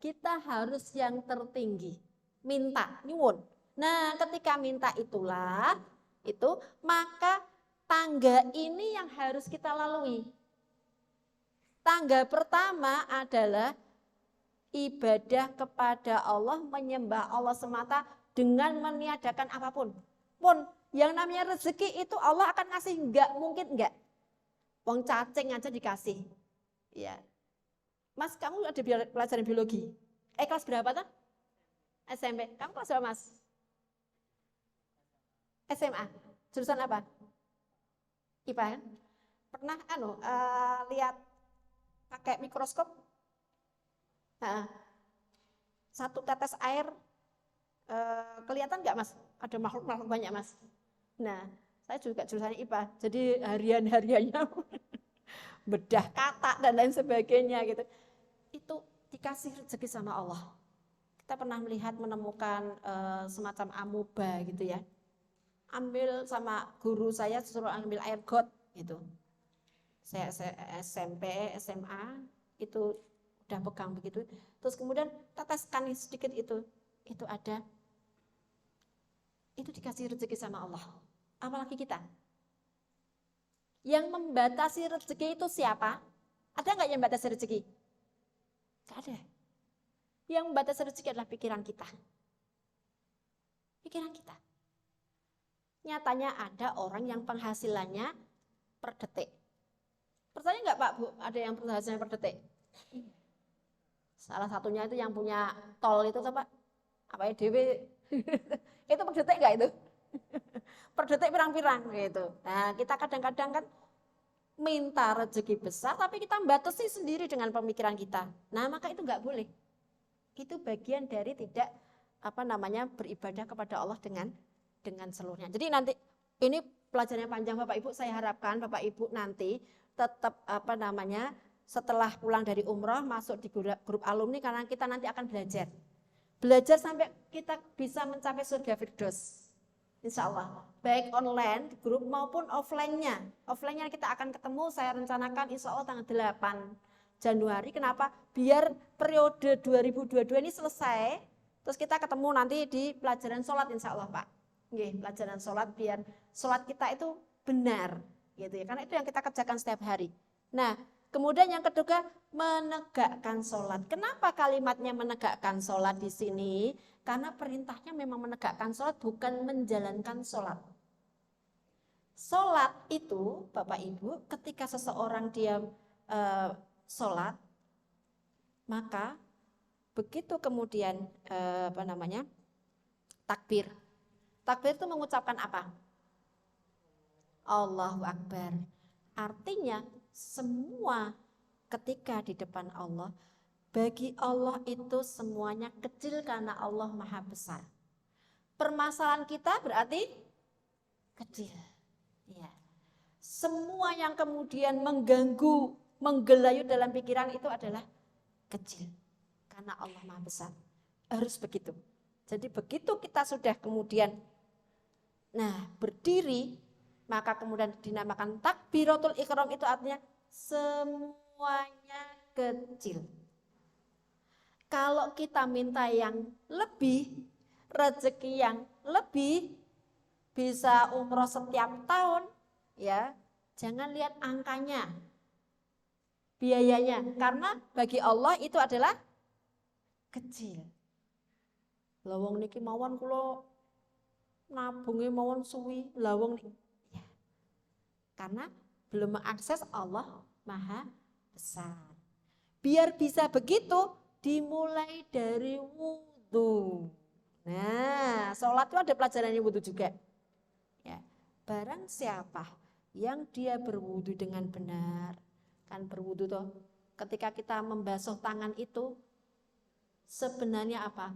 Kita harus yang tertinggi. Minta, nyuwun. Nah, ketika minta itulah itu maka tangga ini yang harus kita lalui. Tangga pertama adalah ibadah kepada Allah, menyembah Allah semata dengan meniadakan apapun. Pun yang namanya rezeki itu Allah akan ngasih, enggak mungkin enggak. Wong cacing aja dikasih. Ya. Mas, kamu ada pelajaran biologi. Kelas berapa tuh? SMP. Kamu kelas berapa, Mas? SMA. Jurusan apa? IPA kan? Pernah lihat pakai mikroskop? Nah, satu tetes air kelihatan nggak, Mas? Ada makhluk-makhluk banyak, Mas. Nah, saya juga jurusan IPA, jadi harian-hariannya bedah kata dan lain sebagainya gitu. Itu dikasih rezeki sama Allah. Kita pernah menemukan semacam amoeba gitu ya. Ambil sama guru saya suruh ambil air got gitu. Saya SMP, SMA itu udah pegang begitu. Terus kemudian teteskan sedikit itu ada. Itu dikasih rezeki sama Allah. Apalagi kita. Yang membatasi rezeki itu siapa? Ada nggak yang membatasi rezeki? Nggak ada. Yang membatasi rezeki adalah pikiran kita. Pikiran kita. Nyatanya ada orang yang penghasilannya per detik. Percaya nggak Pak Bu, ada yang penghasilannya per detik? Salah satunya itu yang punya tol itu Pak. Apa ya DW? Itu per detik nggak itu? Per detik pirang-pirang gitu. Nah, kita kadang-kadang kan minta rezeki besar tapi kita batasi sendiri dengan pemikiran kita. Nah, maka itu nggak boleh. Itu bagian dari tidak beribadah kepada Allah dengan seluruhnya. Jadi nanti ini pelajarannya panjang Bapak Ibu, saya harapkan Bapak Ibu nanti tetap setelah pulang dari umroh masuk di grup alumni karena kita nanti akan belajar. Belajar sampai kita bisa mencapai surga Firdaus. Insya Allah, baik online di grup maupun offline-nya. Offline-nya kita akan ketemu, saya rencanakan insya Allah tanggal 8 Januari. Kenapa? Biar periode 2022 ini selesai, terus kita ketemu nanti di pelajaran sholat insya Allah Pak. Nggih, pelajaran sholat biar sholat kita itu benar, gitu ya. Karena itu yang kita kerjakan setiap hari. Nah, kemudian yang kedua menegakkan sholat. Kenapa kalimatnya menegakkan sholat di sini? Karena perintahnya memang menegakkan sholat, bukan menjalankan sholat. Sholat itu, Bapak Ibu, ketika seseorang dia sholat, maka begitu kemudian takbir. Takbir itu mengucapkan apa? Allahu Akbar. Artinya semua ketika di depan Allah, bagi Allah itu semuanya kecil karena Allah Maha Besar. Permasalahan kita berarti kecil. Ya. Semua yang kemudian mengganggu, menggelayut dalam pikiran itu adalah kecil. Karena Allah Maha Besar. Harus begitu. Jadi begitu kita sudah kemudian berdiri, maka kemudian dinamakan takbiratul ihram, itu artinya semuanya kecil. Kalau kita minta yang lebih, rezeki yang lebih, bisa umroh setiap tahun, ya jangan lihat angkanya, biayanya, karena bagi Allah itu adalah kecil. Lawang niki mawon kula nabungi mawon suwi, lawang niki. Ya. Karena belum mengakses Allah Maha Besar. Biar bisa begitu, dimulai dari wudhu. Nah, sholat itu ada pelajarannya wudhu juga. Ya, barang siapa yang dia berwudhu dengan benar, kan berwudhu toh, ketika kita membasuh tangan itu sebenarnya apa?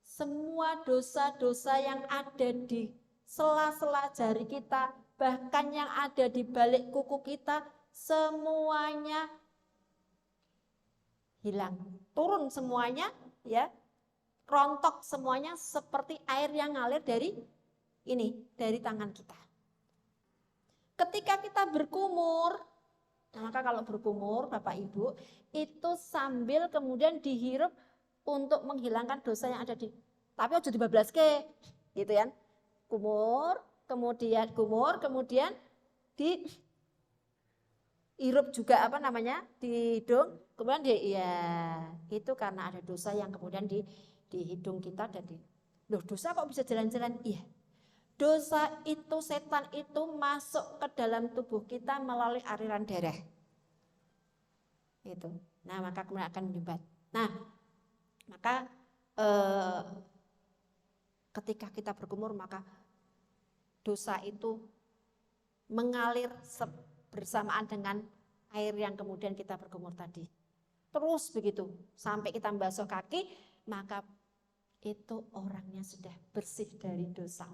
semua dosa-dosa yang ada di sela-sela jari kita, bahkan yang ada di balik kuku kita, semuanya hilang, turun semuanya, ya, rontok semuanya seperti air yang ngalir dari tangan kita. Ketika kita berkumur, maka kalau berkumur Bapak Ibu itu sambil kemudian dihirup untuk menghilangkan dosa yang ada di, tapi aja dibablaske gitu kan. Kumur, kemudian dihirup juga di hidung, kemudian itu karena ada dosa yang kemudian di hidung kita dan loh, dosa kok bisa jalan-jalan? Iya. Dosa itu, setan itu masuk ke dalam tubuh kita melalui aliran darah. Itu. Nah, maka kemudian akan menyumbat. Nah, maka ketika kita berkumur, maka dosa itu mengalir bersamaan dengan air yang kemudian kita berkumur tadi. Terus begitu sampai kita membasuh kaki, maka itu orangnya sudah bersih dari dosa.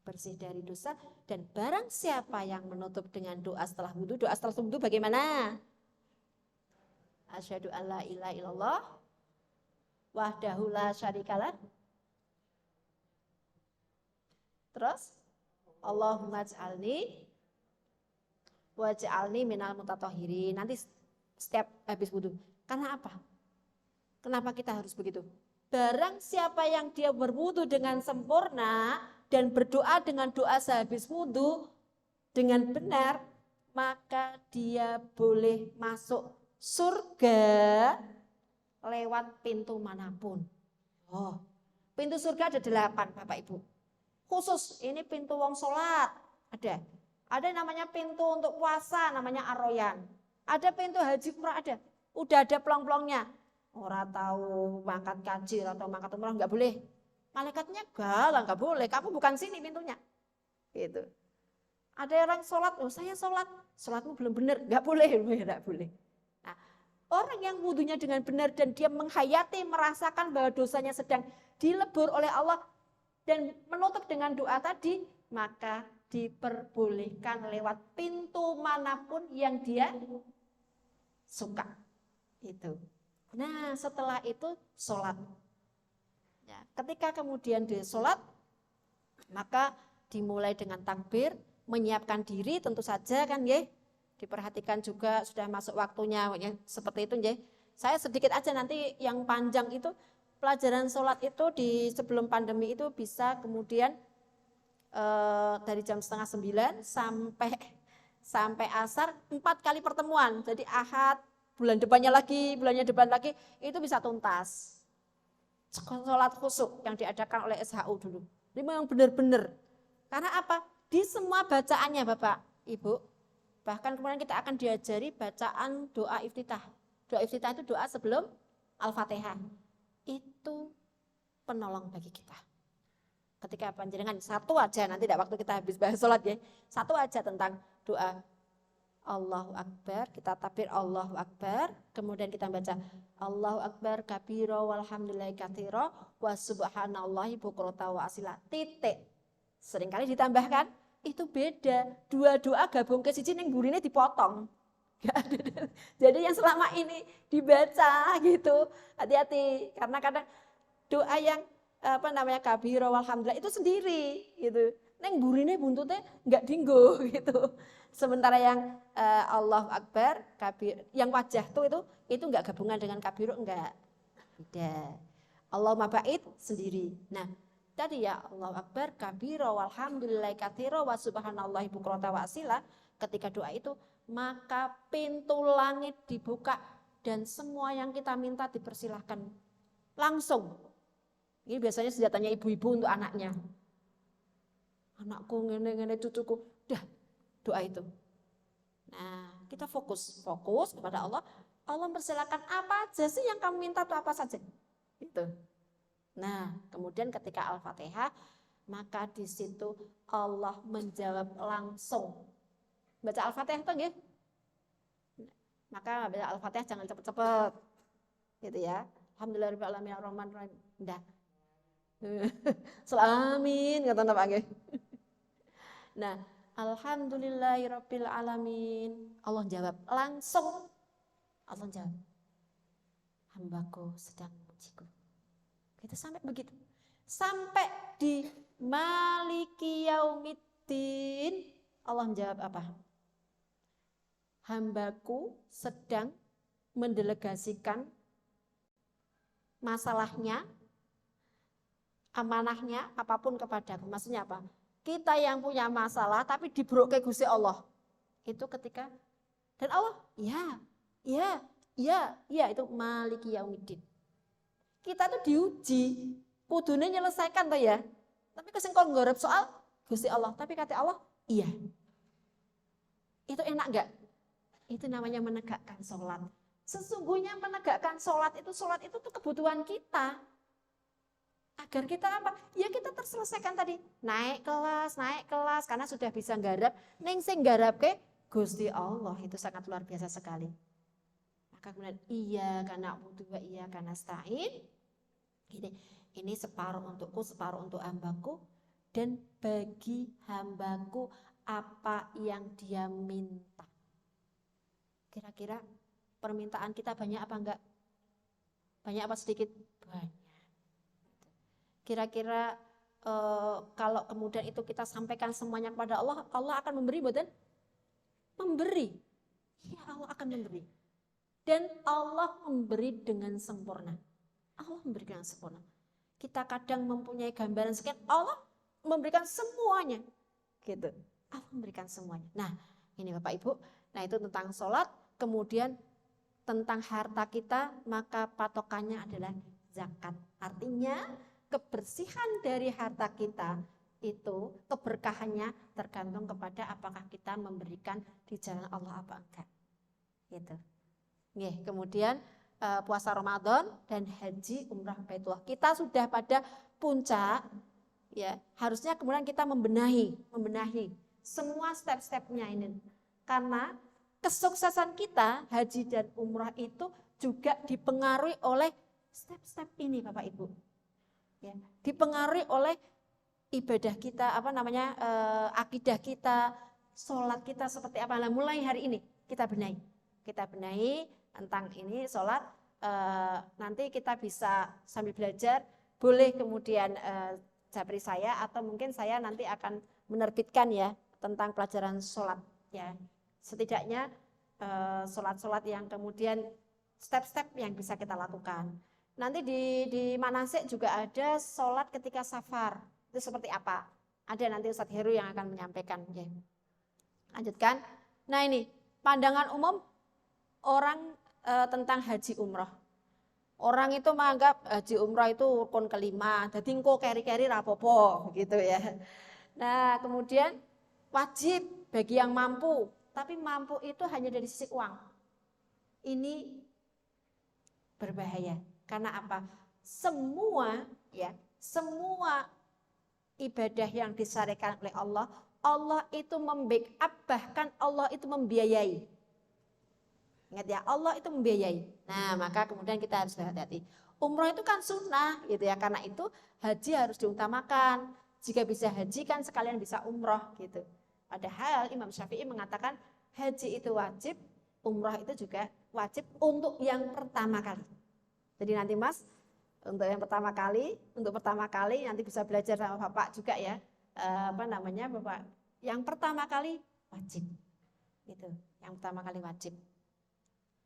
Bersih dari dosa. Dan barang siapa yang menutup dengan doa setelah wudhu bagaimana? Asyhadu alla ilaha illallah wahdahu la syarikalah. Terus Allahumma ij'alni waj'alni minal mutatahhirin. Nanti setiap habis wudhu. Karena apa? Kenapa kita harus begitu? Barang siapa yang dia berwudhu dengan sempurna dan berdoa dengan doa sehabis wudhu dengan benar, maka dia boleh masuk surga lewat pintu manapun. Oh, pintu surga ada 8 Bapak Ibu. Khusus ini pintu wong sholat ada. Ada namanya pintu untuk puasa namanya Ar-Royan. Ada pintu haji umrah ada. Udah ada pelong-pelongnya. Orang tahu mangkat kaji atau mangkat umrah nggak boleh. Malaikatnya nggak boleh. Kamu bukan sini pintunya. Gitu. Ada orang sholat, oh saya sholatmu belum benar, nggak boleh. Nah, orang yang wudhunya dengan benar dan dia menghayati, merasakan bahwa dosanya sedang dilebur oleh Allah dan menutup dengan doa tadi, maka diperbolehkan lewat pintu manapun yang dia suka. Itu. Nah, setelah itu sholat. Ya, ketika kemudian dia sholat, maka dimulai dengan takbir, menyiapkan diri tentu saja kan ya. Diperhatikan juga sudah masuk waktunya ya, seperti itu ya. Saya sedikit aja nanti yang panjang itu pelajaran sholat itu di sebelum pandemi itu bisa kemudian dari jam 8:30 sampai asar 4 kali pertemuan. Jadi Ahad, bulannya depan lagi itu bisa tuntas. Sholat khusyuk yang diadakan oleh SHU dulu. Ini memang benar-benar. Karena apa? Di semua bacaannya Bapak, Ibu. Bahkan kemudian kita akan diajari bacaan doa iftitah. Doa iftitah itu doa sebelum Al-Fatihah. Itu penolong bagi kita. Ketika panjenengan satu aja, nanti tidak waktu kita habis bahas sholat ya. Satu aja tentang doa Allahu Akbar, kita takbir Allahu Akbar, kemudian kita baca Allahu Akbar kabira walhamdulillahi katsira wa subhanallahi bukrata wa asila. Titik. Seringkali ditambahkan, itu beda. Dua doa gabung ke siji ning burine dipotong. Jadi yang selama ini dibaca gitu, hati-hati karena kadang doa yang kabira walhamdulillah itu sendiri gitu. Neng burine buntutnya enggak dinggo gitu. Sementara yang Allahu Akbar kabir, yang wajah tuh itu enggak gabungan dengan kabiro, enggak. Beda. Allahumma ba'id sendiri. Nah, tadi ya Allahu Akbar kabira walhamdulillahi katsira wa subhanallahi bukrata wa asila. Ketika doa itu maka pintu langit dibuka dan semua yang kita minta dipersilahkan langsung. Ini biasanya senjatanya ibu-ibu untuk anaknya. Anakku ngene-ngene, cucuku, dah doa itu. Nah, kita fokus kepada Allah. Allah mempersilakan apa aja sih yang kamu minta itu apa saja. Gitu. Nah, kemudian ketika Al-Fatihah, maka di situ Allah menjawab langsung. Baca Al-Fatihah itu nggih. Maka baca Al-Fatihah jangan cepet-cepet. Gitu ya. Alhamdulillahirabbil alamin arrahmanirrahim. Enggak. Selamin kata Pak nggih. Nah, alhamdulillahirabbil alamin. Allah jawab langsung. Allah jawab, hambaku sedang memujiku. Kita sampai begitu. Sampai di Maliki Yaumiddin, Allah menjawab apa? Hambaku sedang mendelegasikan masalahnya, amanahnya, apapun kepadaku. Maksudnya apa? Kita yang punya masalah tapi dibroke Gusti Allah. Itu ketika, dan Allah, ya, itu Maliki Yaumiddin. Kita tuh diuji, kudune nyelesaikan tuh ya. Tapi kesengkol nggarap soal Gusti Allah. Tapi kata Allah, iya. Itu enak enggak? Itu namanya menegakkan sholat. Sesungguhnya menegakkan sholat itu tuh kebutuhan kita. Agar kita apa? Ya kita terselesaikan tadi. Naik kelas, karena sudah bisa nggarap. Ning sing nggarap ke Gusti Allah, itu sangat luar biasa sekali. Maka kemudian iya karena butuh iya karena stain. Ini separuh untukku, separuh untuk hambaku, dan bagi hambaku apa yang dia minta. Kira-kira permintaan kita banyak apa enggak? Banyak apa sedikit? Banyak. Kira-kira kalau kemudian itu kita sampaikan semuanya kepada Allah, Allah akan memberi, bukan? Memberi. Ya, Allah akan memberi. Dan Allah memberi dengan sempurna. Allah memberikan sempurna. Kita kadang mempunyai gambaran sekian, Allah memberikan semuanya. Gitu. Allah memberikan semuanya. Nah, ini Bapak Ibu. Nah, itu tentang sholat. Kemudian tentang harta kita, maka patokannya adalah zakat. Artinya kebersihan dari harta kita itu, keberkahannya tergantung kepada apakah kita memberikan di jalan Allah apa enggak. Gitu. Kemudian puasa Ramadan dan haji umrah Baitullah. Kita sudah pada puncak, ya harusnya kemudian kita membenahi semua step-stepnya ini. Karena kesuksesan kita haji dan umrah itu juga dipengaruhi oleh step-step ini Bapak Ibu. Ya, dipengaruhi oleh ibadah kita, akidah kita, sholat kita seperti apa. Nah, mulai hari ini kita benahi tentang ini sholat. Nanti kita bisa sambil belajar, boleh kemudian japri saya, atau mungkin saya nanti akan menerbitkan ya tentang pelajaran sholat ya. Setidaknya sholat-sholat yang kemudian step-step yang bisa kita lakukan. Nanti di manasik juga ada sholat ketika safar. Itu seperti apa? Ada nanti Ustadz Heru yang akan menyampaikan. Ya. Lanjutkan. Nah ini pandangan umum orang tentang haji umroh. Orang itu menganggap haji umroh itu rukun kelima. Jadi engko keri-keri rapopo gitu ya. Nah kemudian wajib bagi yang mampu. Tapi mampu itu hanya dari sisi uang. Ini berbahaya. Karena apa? Semua ibadah yang disyariatkan oleh Allah, Allah itu membackup, bahkan Allah itu membiayai. Ingat ya, Allah itu membiayai. Nah, maka kemudian kita harus hati-hati. Umroh itu kan sunnah, gitu ya. Karena itu haji harus diutamakan. Jika bisa haji kan sekalian bisa umroh, gitu. Padahal Imam Syafi'i mengatakan haji itu wajib, umroh itu juga wajib untuk yang pertama kali. Jadi nanti Mas, untuk pertama kali nanti bisa belajar sama Bapak juga ya. Bapak, yang pertama kali wajib. Gitu, yang pertama kali wajib.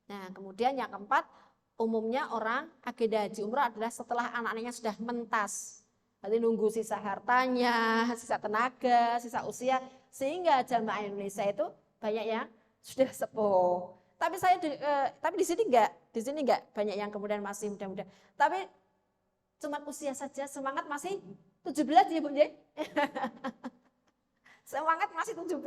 Nah, kemudian yang keempat, umumnya orang agenda haji umroh adalah setelah anak-anaknya sudah mentas. Nanti nunggu sisa hartanya, sisa tenaga, sisa usia, sehingga jamaah Indonesia itu banyak yang sudah sepuh. Tapi di sini enggak banyak yang kemudian masih muda-muda. Tapi cuma usia saja, semangat masih 17 ya Bu ya. Semangat masih 17.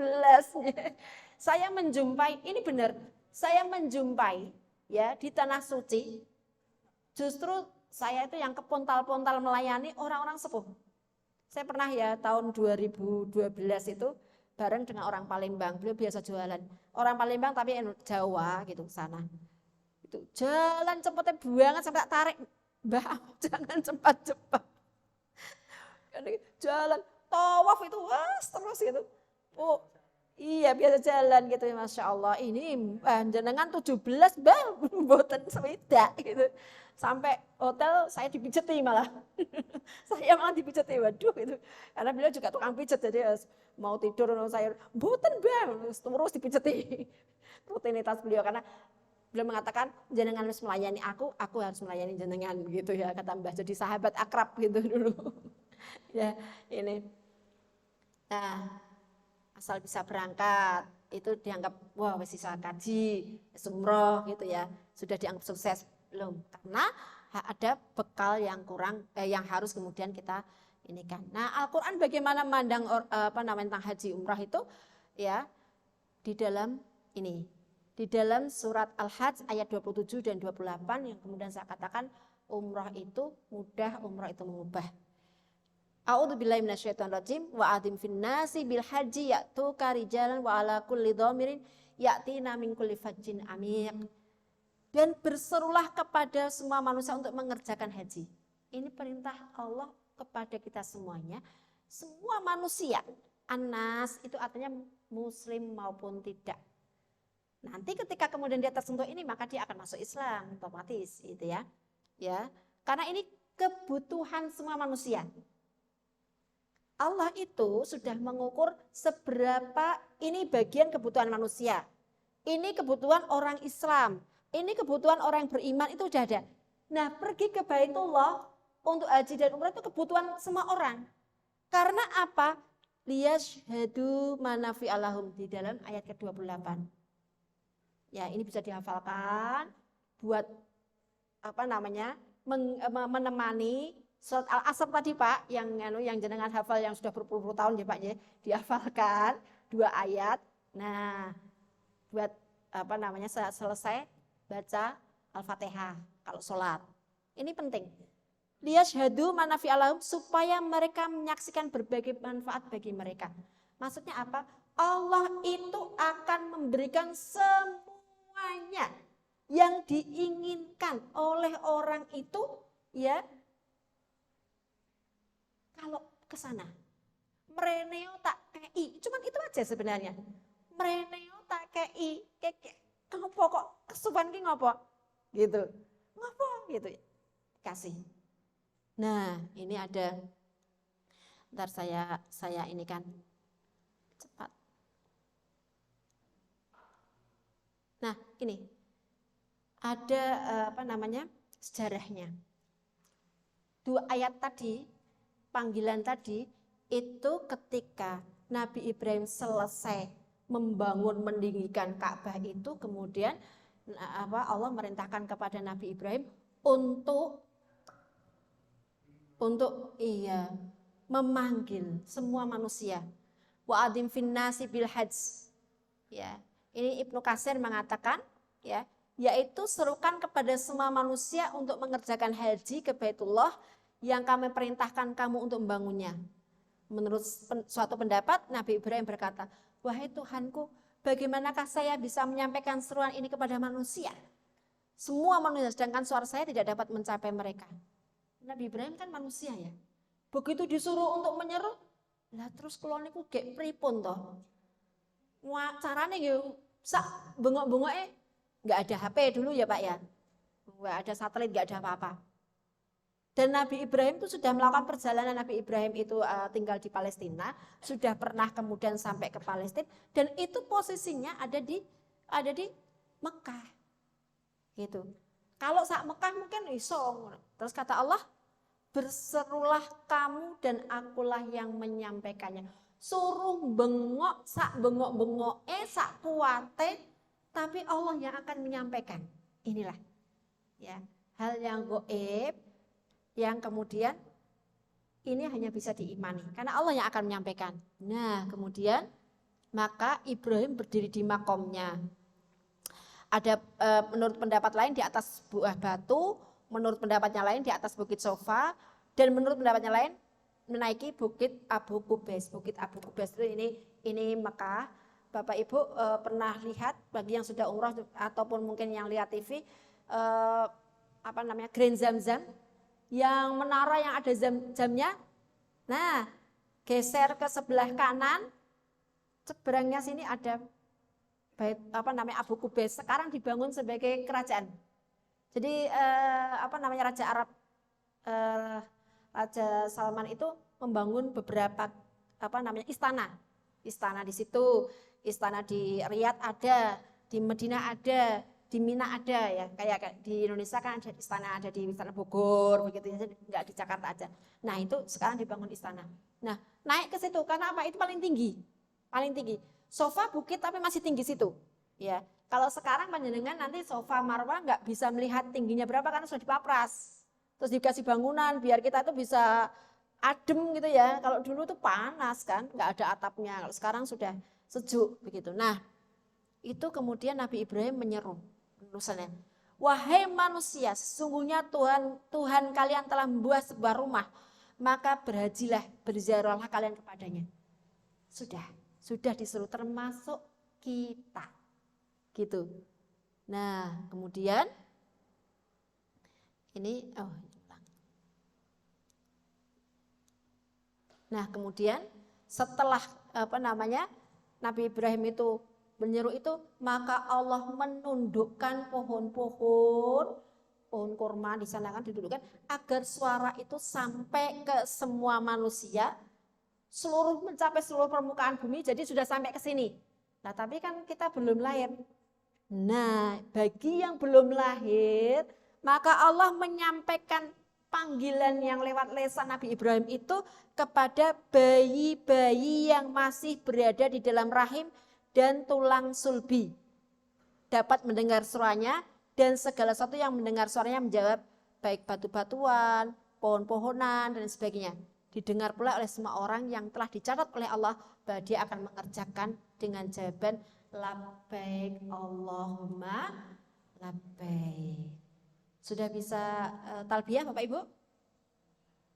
Saya menjumpai, ini benar, saya menjumpai ya di tanah suci, justru saya itu yang kepontal-pontal melayani orang-orang sepuh. Saya pernah ya tahun 2012 itu bareng dengan orang Palembang, beliau biasa jualan. Orang Palembang tapi Jawa gitu sana. Itu jalan cepetnya banget sampai tak tarik, Mbak, jangan cepat-cepat. Jalan tawaf itu terus gitu. Oh, iya biasa jalan gitu ya, Masya Allah. Ini jenengan 17 bal, mboten sewidak gitu. Sampai hotel saya dipijeti malah. Saya malah dipijeti, waduh itu. Karena beliau juga tukang pijet, jadi mau tidur saya, mboten bal, terus dipijeti. Rutinitas beliau, karena beliau mengatakan jenengan harus melayani aku harus melayani jenengan gitu ya, kata Mbah. Jadi sahabat akrab gitu dulu. Ya, ini. Nah, asal bisa berangkat itu dianggap wah wis bisa kaji, umroh gitu ya. Sudah dianggap sukses belum? Karena ada bekal yang kurang yang harus kemudian kita ini kan. Nah, Al-Qur'an bagaimana memandang tentang haji umrah itu ya di dalam ini. Di dalam surat Al-Hajj ayat 27 dan 28 yang kemudian saya katakan umrah itu mudah, umrah itu mengubah. A'udzubillahi minasyaitonirrajim wa adzim finnasi bil haji ya'tuka rijalan wa ala kulli dhamirin ya'tina min kulli fajjin amiq. Dan berserulah kepada semua manusia untuk mengerjakan haji. Ini perintah Allah kepada kita semuanya, semua manusia. Anas itu artinya muslim maupun tidak. Nanti ketika kemudian dia tersentuh ini maka dia akan masuk Islam otomatis gitu ya. Ya, karena ini kebutuhan semua manusia. Allah itu sudah mengukur seberapa ini bagian kebutuhan manusia. Ini kebutuhan orang Islam. Ini kebutuhan orang yang beriman itu sudah ada. Nah, pergi ke Baitullah untuk haji dan umrah itu kebutuhan semua orang. Karena apa? Liyashhadu manafi alahum di dalam ayat ke-28. Ya, ini bisa dihafalkan buat menemani surat Al-Asr tadi Pak, yang jenengan hafal yang sudah berpuluh-puluh tahun ya Pak ya, dihafalkan 2 ayat. Nah, buat selesai baca Al-Fatihah kalau sholat. Ini penting. Liyashhadu manafi alahum supaya mereka menyaksikan berbagai manfaat bagi mereka. Maksudnya apa? Allah itu akan memberikan semuanya yang diinginkan oleh orang itu ya. Kalau ke sana, mreneo tak kei, cuman itu aja sebenarnya. Mreneo tak kei, ngopo kok kesuban ki ngopo? Gitu. Ngopo gitu. Kasih. Nah, ini ada. Ntar saya ini kan cepat. Nah, ini ada sejarahnya. 2 ayat tadi, panggilan tadi itu ketika Nabi Ibrahim selesai membangun mendirikan Ka'bah itu, kemudian Allah merintahkan kepada Nabi Ibrahim untuk memanggil semua manusia. Wa adzim finnasi bil hajj. Ya, ini Ibnu Katsir mengatakan ya, yaitu serukan kepada semua manusia untuk mengerjakan haji ke Baitullah yang kami perintahkan kamu untuk membangunnya. Menurut suatu pendapat, Nabi Ibrahim berkata, wahai Tuhanku, bagaimanakah saya bisa menyampaikan seruan ini kepada manusia? Semua manusia, sedangkan suara saya tidak dapat mencapai mereka. Nabi Ibrahim kan manusia ya. Begitu disuruh untuk menyeru, lah terus kula niku gek pripun toh? Wah, carane yo sak bengok-bengoke enggak ada HP dulu ya Pak ya. Enggak ada satelit, enggak ada apa-apa. Dan Nabi Ibrahim itu sudah melakukan perjalanan. Nabi Ibrahim itu tinggal di Palestina, sudah pernah kemudian sampai ke Palestina, dan itu posisinya ada di Mekah. Gitu. Kalau saat Mekah mungkin iso. Terus kata Allah, berserulah kamu dan akulah yang menyampaikannya. Suruh bengok, sak bengok-bengok, sak kuate, tapi Allah yang akan menyampaikan. Inilah ya hal yang gaib yang kemudian ini hanya bisa diimani karena Allah yang akan menyampaikan. Nah, kemudian maka Ibrahim berdiri di makomnya. Ada menurut pendapat lain di atas buah batu, menurut pendapatnya lain di atas bukit Sofa, dan menurut pendapatnya lain menaiki bukit Abu Qubais. Bukit Abu Qubais itu ini Mekah. Bapak Ibu pernah lihat bagi yang sudah umrah ataupun mungkin yang lihat TV Grand Zamzam yang menara yang ada jamnya. Nah, geser ke sebelah kanan, seberangnya sini ada bait Abu Qubais. Sekarang dibangun sebagai kerajaan. Jadi Raja Arab Raja Salman itu membangun beberapa istana. Istana di situ, istana di Riyadh ada, di Madinah ada, di Mina ada ya. Kayak di Indonesia kan ada di Istana Bogor begitu ya, enggak di Jakarta aja. Nah, itu sekarang dibangun istana. Nah, naik ke situ karena apa? Itu paling tinggi. Paling tinggi. Sofa bukit tapi masih tinggi situ. Ya. Kalau sekarang panjenengan nanti sofa Marwah nggak bisa melihat tingginya berapa karena sudah dipapras. Terus dikasih bangunan biar kita itu bisa adem gitu ya. Kalau dulu tuh panas kan, nggak ada atapnya. Kalau sekarang sudah sejuk begitu. Nah, itu kemudian Nabi Ibrahim menyeru urusannya. Wahai manusia, sesungguhnya Tuhan kalian telah membuat sebuah rumah, maka berhajilah, berziarahlah kalian kepadanya. Sudah disuruh termasuk kita. Gitu. Nah, kemudian ini Nah, kemudian setelah Nabi Ibrahim itu menyeru itu, maka Allah menundukkan pohon kurma di sana kan didudukkan agar suara itu sampai ke semua manusia, mencapai seluruh permukaan bumi, jadi sudah sampai ke sini. Nah, tapi kan kita belum lahir. Nah, bagi yang belum lahir, maka Allah menyampaikan panggilan yang lewat lisan Nabi Ibrahim itu kepada bayi-bayi yang masih berada di dalam rahim dan tulang sulbi. Dapat mendengar suaranya dan segala sesuatu yang mendengar suaranya menjawab, baik batu-batuan, pohon-pohonan, dan sebagainya. Didengar pula oleh semua orang yang telah dicatat oleh Allah bahwa dia akan mengerjakan dengan jawaban labbaik Allahumma labbaik. Sudah bisa talbiyah Bapak Ibu?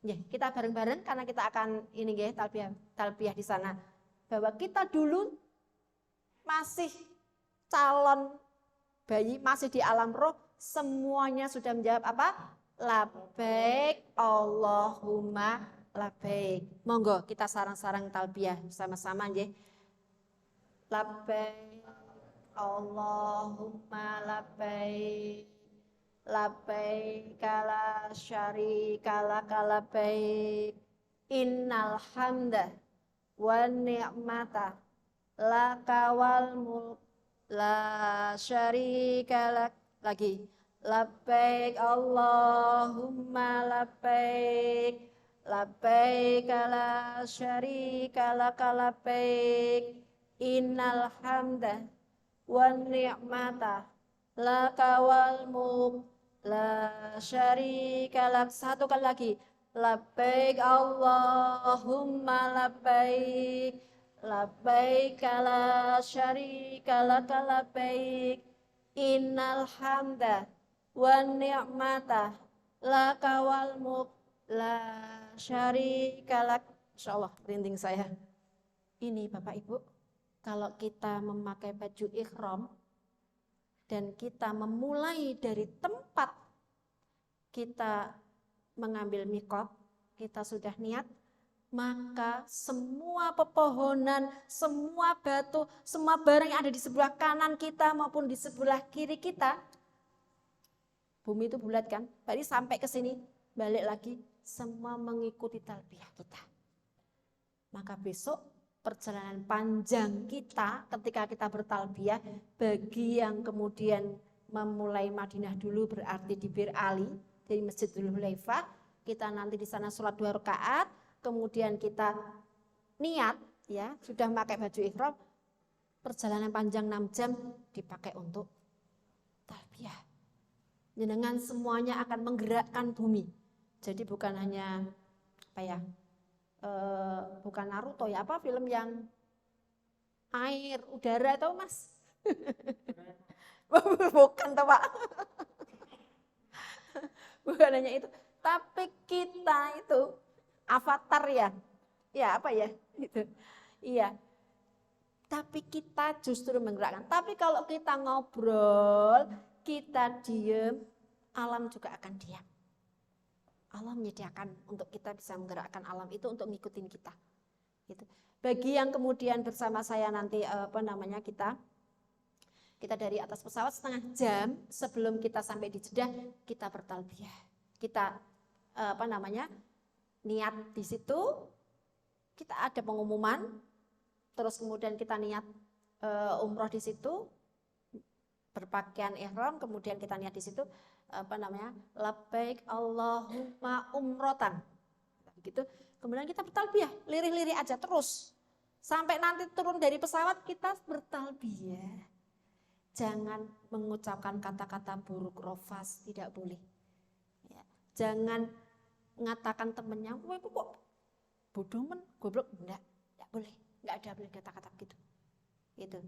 Ya, kita bareng-bareng karena kita akan talbiyah di sana. Bahwa kita dulu masih calon bayi, masih di alam roh, semuanya sudah menjawab apa? Labbaik Allahumma labbaik. Monggo kita sarang-sarang talbiyah bersama-sama nggih. Labbaik Allahumma labbaik. Labbaik la syarika laka labbaik. Innal hamda wan ni'mata laka wal mulk la syarika lak. Lagi. Labbaik Allahumma labbaik. Labbaik la syarika laka labbaik. Innal hamda wan ni'mata laka wal mulk la syarika lak. Satu kali lagi. Labbaik Allahumma labbaik. Labbaik la syarika laka labbaik. Innal hamda wan ni'mata laka wal mulk la syarika lak. Insyaallah merinding saya. Ini Bapak Ibu, kalau kita memakai baju ihram dan kita memulai dari tempat kita mengambil mikot, kita sudah niat, maka semua pepohonan, semua batu, semua barang yang ada di sebelah kanan kita maupun di sebelah kiri kita, bumi itu bulat kan, berarti sampai ke sini, balik lagi, semua mengikuti talbiyah kita. Maka besok perjalanan panjang kita ketika kita bertalbiyah, bagi yang kemudian memulai Madinah dulu berarti di Bir Ali, dari Masjidul Hulaifah, kita nanti di sana sholat 2 rakaat, kemudian kita niat ya, sudah pakai baju ihram, perjalanan panjang 6 jam dipakai untuk talbiyah. Jenengan semuanya akan menggerakkan bumi. Jadi bukan hanya bukan Naruto ya, apa film yang air, udara tau Mas? Bukan toh Pak. Bukan hanya itu, tapi kita itu avatar ya. Ya apa ya? Gitu. Iya. Tapi kita justru menggerakkan. Tapi kalau kita ngobrol, kita diem, alam juga akan diam. Allah menyediakan untuk kita bisa menggerakkan alam itu untuk ngikutin kita. Gitu. Bagi yang kemudian bersama saya nanti kita dari atas pesawat setengah jam sebelum kita sampai di Jeddah kita bertalbiyah. Kita niat di situ, kita ada pengumuman, terus kemudian kita niat umroh di situ, berpakaian ihram, kemudian kita niat di situ labbaik Allahumma umrotan. Begitu. Kemudian kita bertalbiyah, lirih-lirih aja terus. Sampai nanti turun dari pesawat kita bertalbiyah. Jangan mengucapkan kata-kata buruk, rofas, tidak boleh. Ya. Jangan mengatakan temennya, wah kok bodoh men, goblok, enggak boleh. Enggak ada boleh kata-kata begitu. Gitu.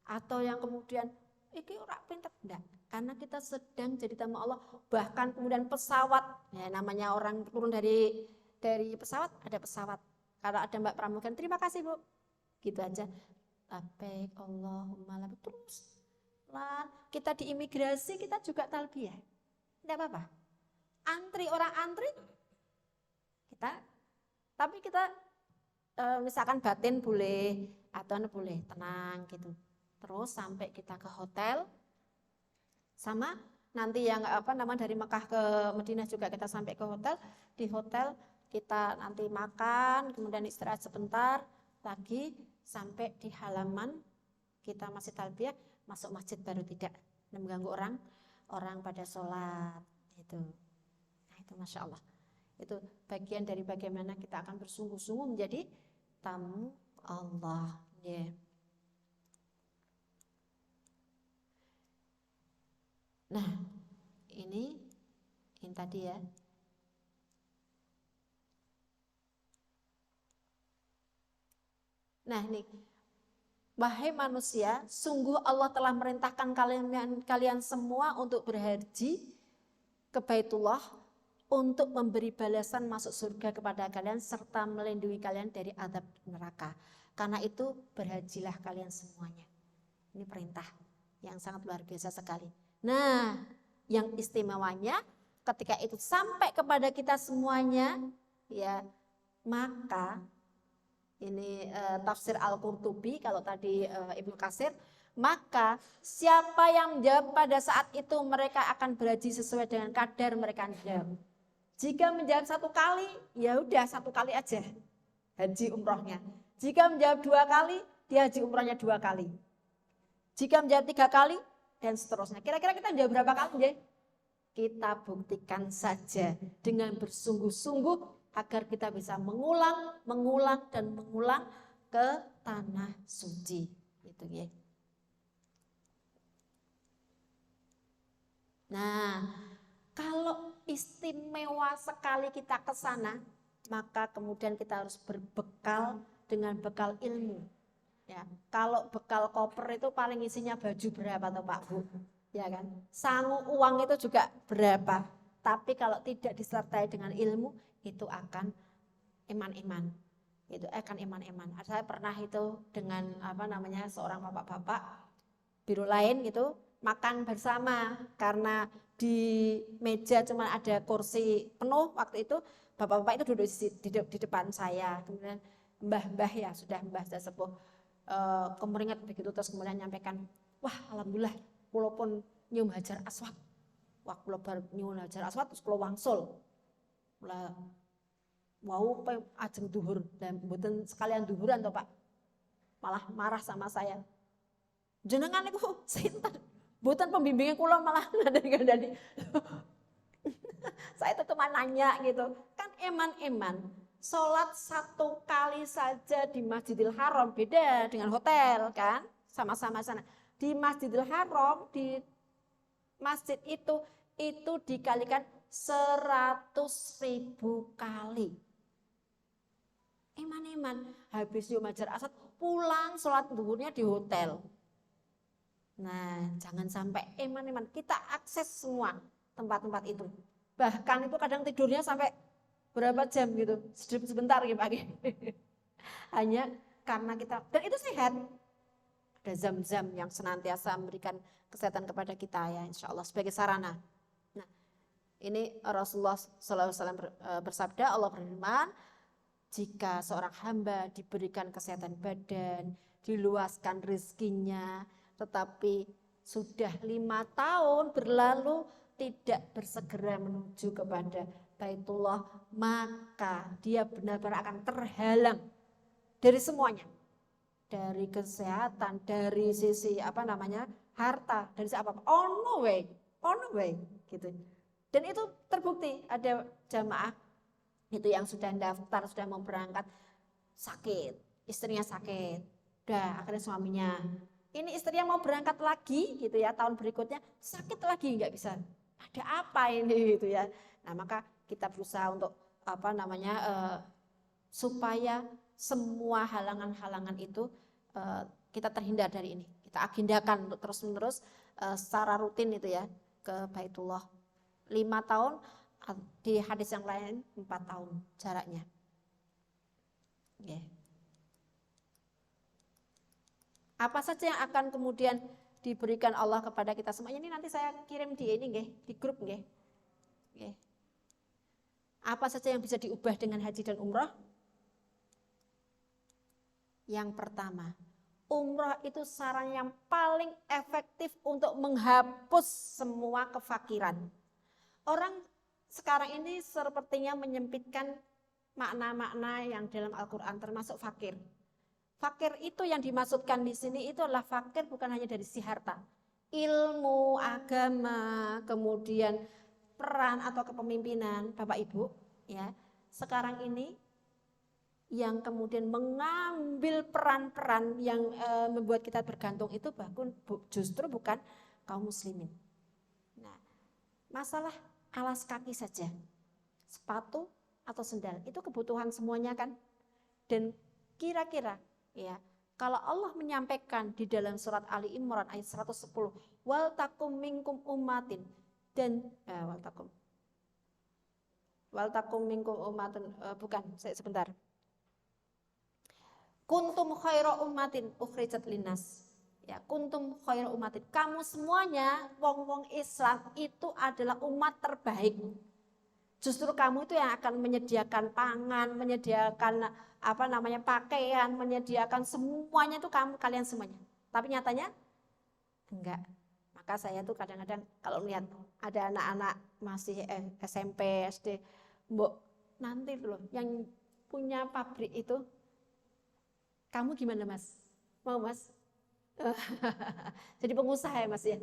Atau yang kemudian iki ora pinter, enggak. Karena kita sedang jadi tamu Allah, bahkan kemudian pesawat, ya namanya orang turun dari pesawat, ada pesawat. Kalau ada Mbak Pramugan, terima kasih Bu. Gitu aja. Labbaik Allahumma labbaik terus. Kita di imigrasi kita juga talbiyah. Enggak apa-apa. Antri orang antri tapi kita misalkan batin boleh atau boleh tenang gitu. Terus sampai kita ke hotel, sama nanti yang dari Mekah ke Madinah juga kita sampai ke hotel. Di hotel kita nanti makan, kemudian istirahat sebentar, lagi sampai di halaman kita masih talbiyah, masuk masjid baru tidak mengganggu orang pada sholat itu. Nah itu Masya Allah. Itu bagian dari bagaimana kita akan bersungguh-sungguh menjadi tamu Allah. Yeah. Nah, ini tadi ya. Nah, ini wahai manusia, sungguh Allah telah merintahkan kalian semua untuk berhaji ke Baitullah untuk memberi balasan masuk surga kepada kalian serta melindungi kalian dari azab neraka. Karena itu berhajilah kalian semuanya. Ini perintah yang sangat luar biasa sekali. Nah, yang istimewanya ketika itu sampai kepada kita semuanya, ya maka ini tafsir Al-Qurtubi, kalau tadi Ibnu Katsir, maka siapa yang menjawab pada saat itu mereka akan berhaji sesuai dengan kadar mereka menjawab. Jika menjawab 1 kali, ya udah 1 kali aja haji umrohnya. Jika menjawab 2 kali, dia haji umrohnya 2 kali. Jika menjawab 3 kali, dan seterusnya. Kira-kira kita menjawab berapa kali ya? Kita buktikan saja dengan bersungguh-sungguh agar kita bisa mengulang dan mengulang ke tanah suci. Gitu ya. Nah, kalau istimewa sekali kita ke sana, maka kemudian kita harus berbekal dengan bekal ilmu. Ya, kalau bekal koper itu paling isinya baju berapa tuh Pak Bu? Ya kan? Sangu uang itu juga berapa? Tapi kalau tidak disertai dengan ilmu itu akan iman-iman. Itu akan iman-iman. Saya pernah itu dengan seorang bapak-bapak biro lain gitu makan bersama karena di meja cuma ada kursi penuh waktu itu, bapak-bapak itu duduk di depan saya. Kemudian mbah-mbah ya sudah sepuh. Kemeringat begitu terus kemudian nyampaikan, wah alhamdulillah walaupun nyium hajar aswad, wah kalau baru nyium hajar aswad terus kalau wangsul lah wow ajeng duhur dan mboten sekalian duhuran toh Pak, malah marah sama saya, jenengan itu sinten mboten pembimbingnya kula malah ngandani saya itu cuma nanya gitu kan, eman-eman sholat 1 kali saja di Masjidil Haram beda dengan hotel kan, sama-sama sana. Di Masjidil Haram, di masjid itu dikalikan 100.000 kali. Eman-eman, habis nyium hajar aswad pulang sholat zuhurnya di hotel. Nah, jangan sampai eman-eman, kita akses semua tempat-tempat itu. Bahkan itu kadang tidurnya sampai berapa jam gitu, sebentar gitu pagi. Hanya karena kita, dan itu sehat. Ada zam-zam yang senantiasa memberikan kesehatan kepada kita ya insya Allah sebagai sarana. Nah Ini Rasulullah SAW bersabda, Allah berfirman, jika seorang hamba diberikan kesehatan badan, diluaskan rezekinya, tetapi sudah 5 tahun berlalu tidak bersegera menuju kepada Baitullah, maka dia benar-benar akan terhalang dari semuanya, dari kesehatan, dari sisi harta, dari sisi apa-apa, on the way, gitu. Dan itu terbukti ada jamaah itu yang sudah daftar, sudah mau berangkat, sakit, istrinya sakit, udah akhirnya suaminya, ini istrinya mau berangkat lagi gitu ya, tahun berikutnya sakit lagi, nggak bisa, ada apa ini gitu ya. Nah maka kita berusaha untuk supaya semua halangan-halangan itu kita terhindar dari ini, kita agendakan untuk terus-menerus secara rutin itu ya ke Baitullah. 5 tahun, di hadis yang lain 4 tahun jaraknya. Okay. Apa saja yang akan kemudian diberikan Allah kepada kita semuanya, ini nanti saya kirim di ini di grup Okay. Apa saja yang bisa diubah dengan haji dan umrah? Yang pertama, umrah itu saran yang paling efektif untuk menghapus semua kefakiran. Orang sekarang ini sepertinya menyempitkan makna-makna yang dalam Al-Quran, termasuk fakir. Fakir itu yang dimaksudkan di sini itu adalah fakir bukan hanya dari si harta, ilmu, agama, kemudian peran atau kepemimpinan. Bapak Ibu, ya, sekarang ini yang kemudian mengambil peran-peran yang membuat kita bergantung itu justru bukan kaum muslimin. Nah, masalah alas kaki saja, sepatu atau sendal, itu kebutuhan semuanya kan. Dan kira-kira ya, kalau Allah menyampaikan di dalam surat Ali Imran ayat 110, wal takum minkum ummatin, dan wal takum minkum ummatin, sebentar. Kuntum khaira ummatin ukhrijat linnas. Ya, kuntum khaira ummatin. Kamu semuanya wong-wong Islam itu adalah umat terbaik. Justru kamu itu yang akan menyediakan pangan, menyediakan pakaian, menyediakan semuanya itu kalian semuanya. Tapi nyatanya enggak. Maka saya tuh kadang-kadang kalau melihat ada anak-anak masih SMP, SD, nanti loh yang punya pabrik itu, kamu gimana Mas? Mau Mas? Jadi pengusaha ya Mas ya?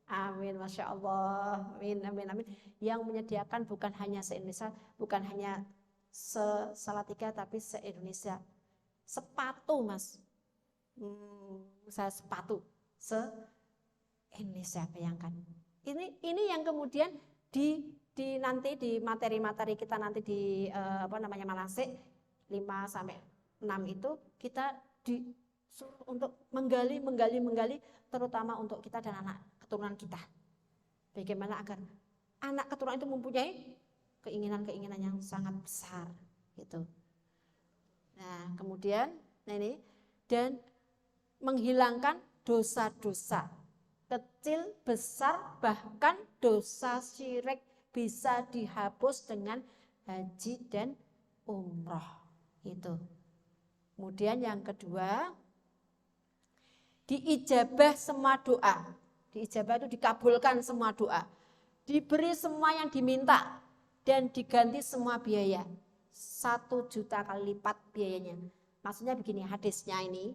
Amin, Masya Allah, amin, amin, amin. Yang menyediakan bukan hanya se-Indonesia, bukan hanya se-Salatiga, tapi se-Indonesia. Sepatu Mas, saya sepatu se-Indonesia, bayangkan. Ini yang kemudian nanti di materi-materi kita nanti di manasik 5-6 itu kita disuruh untuk menggali, terutama untuk kita dan anak keturunan kita. Bagaimana agar anak keturunan itu mempunyai keinginan-keinginan yang sangat besar gitu. Nah, kemudian ini dan menghilangkan dosa-dosa kecil, besar, bahkan dosa syirik bisa dihapus dengan haji dan umroh itu. Kemudian yang kedua, diijabah semua doa. Diijabah itu dikabulkan semua doa. Diberi semua yang diminta dan diganti semua biaya. 1 juta kali lipat biayanya. Maksudnya begini, hadisnya ini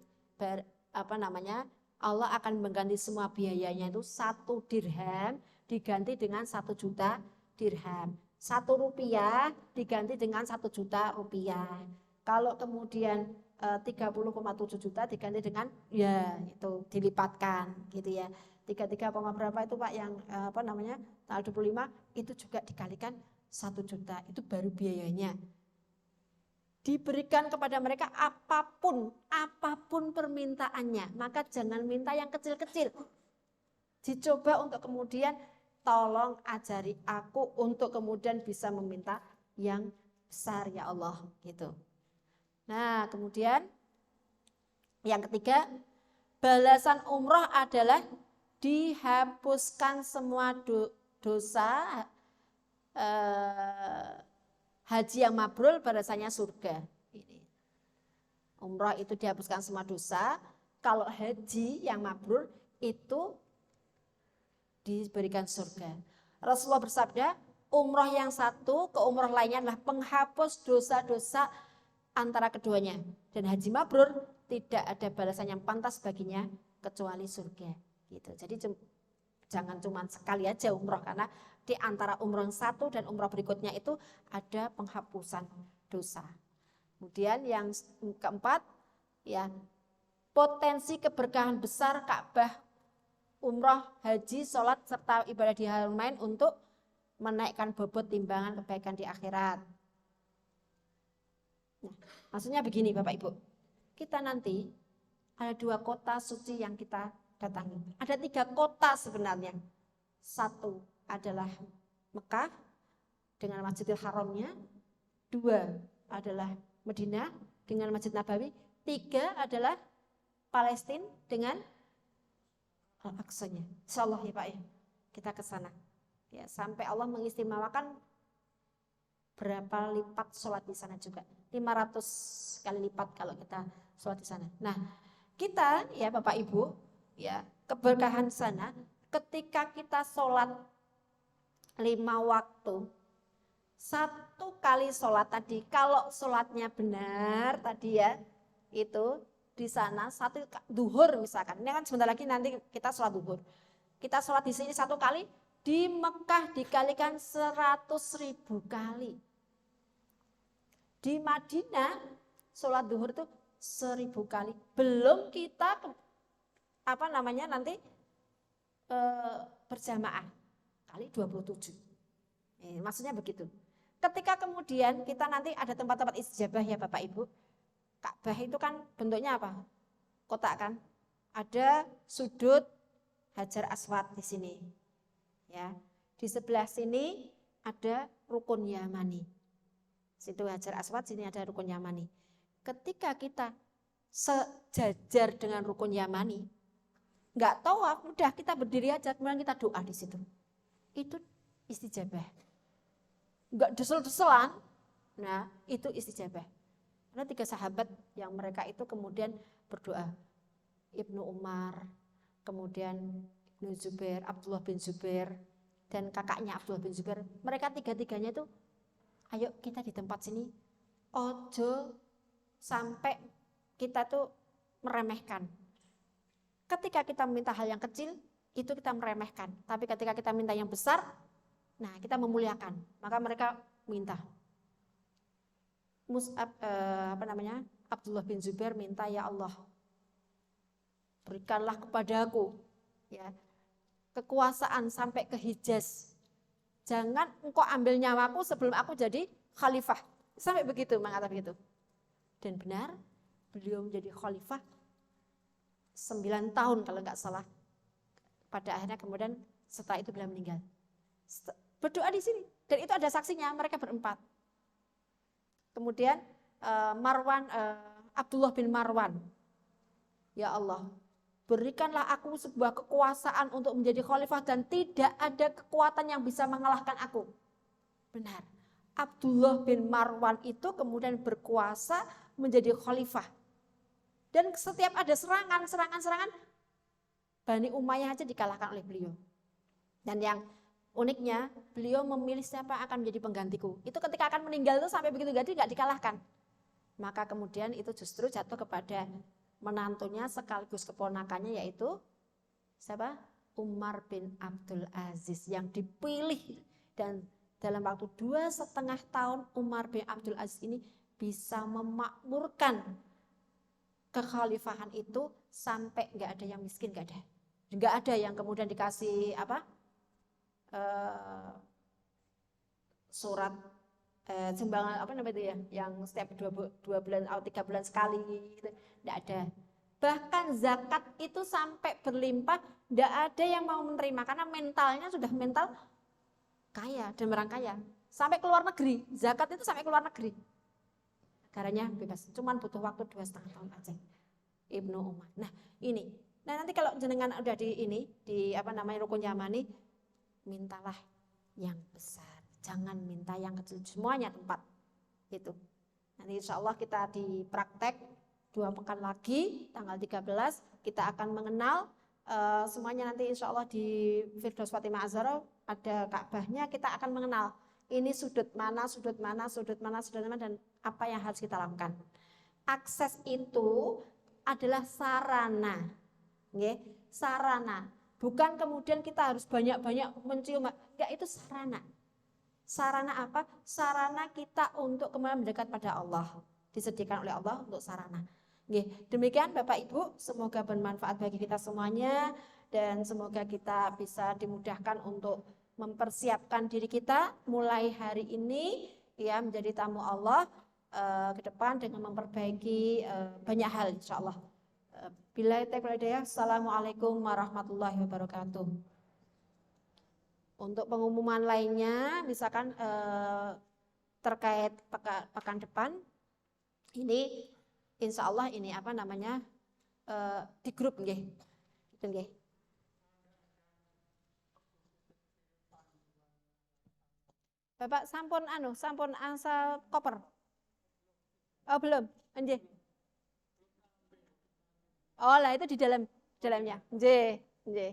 Allah akan mengganti semua biayanya itu 1 dirham diganti dengan 1 juta dirham. 1 rupiah diganti dengan 1 juta rupiah. Kalau kemudian 30,7 juta diganti dengan ya itu dilipatkan gitu ya. 33, berapa itu Pak yang tanggal 25 itu juga dikalikan 1 juta, itu baru biayanya. Diberikan kepada mereka apapun permintaannya, maka jangan minta yang kecil-kecil. Dicoba untuk kemudian tolong ajari aku untuk kemudian bisa meminta yang besar ya Allah gitu. Nah, kemudian yang ketiga, balasan umroh adalah dihapuskan semua dosa haji yang mabrur balasannya surga. Ini. Umrah itu dihapuskan semua dosa. Kalau haji yang mabrur itu diberikan surga. Rasulullah bersabda, umrah yang satu ke umrah lainnya adalah penghapus dosa-dosa antara keduanya. Dan haji mabrur tidak ada balasan yang pantas baginya kecuali surga. Gitu. Jadi jangan cuma sekali aja umrah, karena di antara umrah yang satu dan umrah berikutnya itu ada penghapusan dosa. Kemudian yang keempat, ya, potensi keberkahan besar Ka'bah, umrah, haji, sholat, serta ibadah di Haramain untuk menaikkan bobot timbangan kebaikan di akhirat. Nah, maksudnya begini Bapak Ibu, kita nanti ada 2 kota suci yang kita datangi. Ada 3 kota sebenarnya. Satu adalah Mekah dengan Masjidil Haramnya. 2 adalah Madinah dengan Masjid Nabawi. 3 adalah Palestina dengan Al-Aqsanya. Insyaallah ya Pak ya, kita ke sana. Ya, sampai Allah mengistimewakan berapa lipat sholat di sana juga. 500 kali lipat kalau kita sholat di sana. Nah, kita ya Bapak Ibu, ya, keberkahan sana ketika kita sholat 5 waktu, 1 kali sholat tadi, kalau sholatnya benar tadi ya, itu di sana 1 duhur misalkan, ini kan sebentar lagi nanti kita sholat duhur. Kita sholat di sini 1 kali, di Mekah dikalikan 100.000 kali. Di Madinah sholat duhur itu 1000 kali. Belum kita nanti berjamaah kali 27. Maksudnya begitu. Ketika kemudian kita nanti ada tempat-tempat istijabah ya Bapak Ibu. Ka'bah itu kan bentuknya apa? Kotak kan? Ada sudut Hajar Aswad di sini. Ya. Di sebelah sini ada Rukun Yamani. Situ Hajar Aswad, sini ada Rukun Yamani. Ketika kita sejajar dengan Rukun Yamani, enggak tawaf, udah kita berdiri aja, kemudian kita doa di situ. Itu istijabah. Enggak desel-deselan. Nah, itu istijabah. Ada 3 sahabat yang mereka itu kemudian berdoa. Ibnu Umar, kemudian Ibnu Zubair, Abdullah bin Zubair, dan kakaknya Abdullah bin Zubair. Mereka 3-tiganya itu, ayo kita di tempat sini, ojo sampai kita tuh meremehkan. Ketika kita meminta hal yang kecil, itu kita meremehkan. Tapi ketika kita minta yang besar, nah kita memuliakan. Maka mereka minta. Abdullah bin Zubair minta, ya Allah, berikanlah kepadaku ya kekuasaan sampai ke Hijaz. Jangan engkau ambil nyawaku sebelum aku jadi khalifah. Sampai begitu mengatakan begitu. Dan benar, beliau menjadi khalifah 9 tahun kalau nggak salah. Pada akhirnya kemudian setelah itu beliau meninggal. Berdoa di sini. Dan itu ada saksinya, mereka berempat. Kemudian Abdullah bin Marwan. Ya Allah, berikanlah aku sebuah kekuasaan untuk menjadi khalifah dan tidak ada kekuatan yang bisa mengalahkan aku. Benar. Abdullah bin Marwan itu kemudian berkuasa menjadi khalifah. Dan setiap ada serangan, Bani Umayyah aja dikalahkan oleh beliau. Dan yang uniknya, beliau memilih siapa akan menjadi penggantiku. Itu ketika akan meninggal itu sampai begitu nggak dikalahkan. Maka kemudian itu justru jatuh kepada menantunya sekaligus keponakannya, yaitu siapa? Umar bin Abdul Aziz yang dipilih. Dan dalam waktu 2,5 tahun Umar bin Abdul Aziz ini bisa memakmurkan kekhalifahan itu sampai nggak ada yang miskin, nggak ada yang kemudian dikasih surat sumbangan yang setiap 2 bulan atau 3 bulan sekali gitu. Nggak ada. Bahkan zakat itu sampai berlimpah, nggak ada yang mau menerima karena mentalnya sudah mental kaya dan orang kaya. Sampai ke luar negeri, zakat itu sampai ke luar negeri. Negaranya bebas, cuman butuh waktu 2,5 tahun aja. Ibnu Umar. Nah ini, nanti kalau jenengan udah di Rukun Yamani, mintalah yang besar. Jangan minta yang kecil, semuanya tempat. Itu. Nanti insya Allah kita dipraktek 2 pekan lagi, tanggal 13, kita akan mengenal semuanya nanti insya Allah di Firdaus Fatimah Az-Zahra ada Ka'bahnya, kita akan mengenal ini sudut mana, sudut mana, sudut mana, sudut mana, dan apa yang harus kita lakukan. Akses itu adalah sarana, sarana. Bukan kemudian kita harus banyak-banyak mencium, enggak, itu sarana. Sarana apa? Sarana kita untuk kembali mendekat pada Allah. Disediakan oleh Allah untuk sarana. Demikian Bapak Ibu, semoga bermanfaat bagi kita semuanya dan semoga kita bisa dimudahkan untuk mempersiapkan diri kita mulai hari ini ya menjadi tamu Allah ke depan dengan memperbaiki banyak hal insyaallah. Bila taufiq, assalamualaikum warahmatullahi wabarakatuh. Untuk pengumuman lainnya, misalkan terkait pekan depan, ini insya Allah ini apa namanya di grup nggih, gitu nggih. Bapak sampun asal koper. Oh belum, nggih. Oh lah itu di dalamnya, nggih, nggih.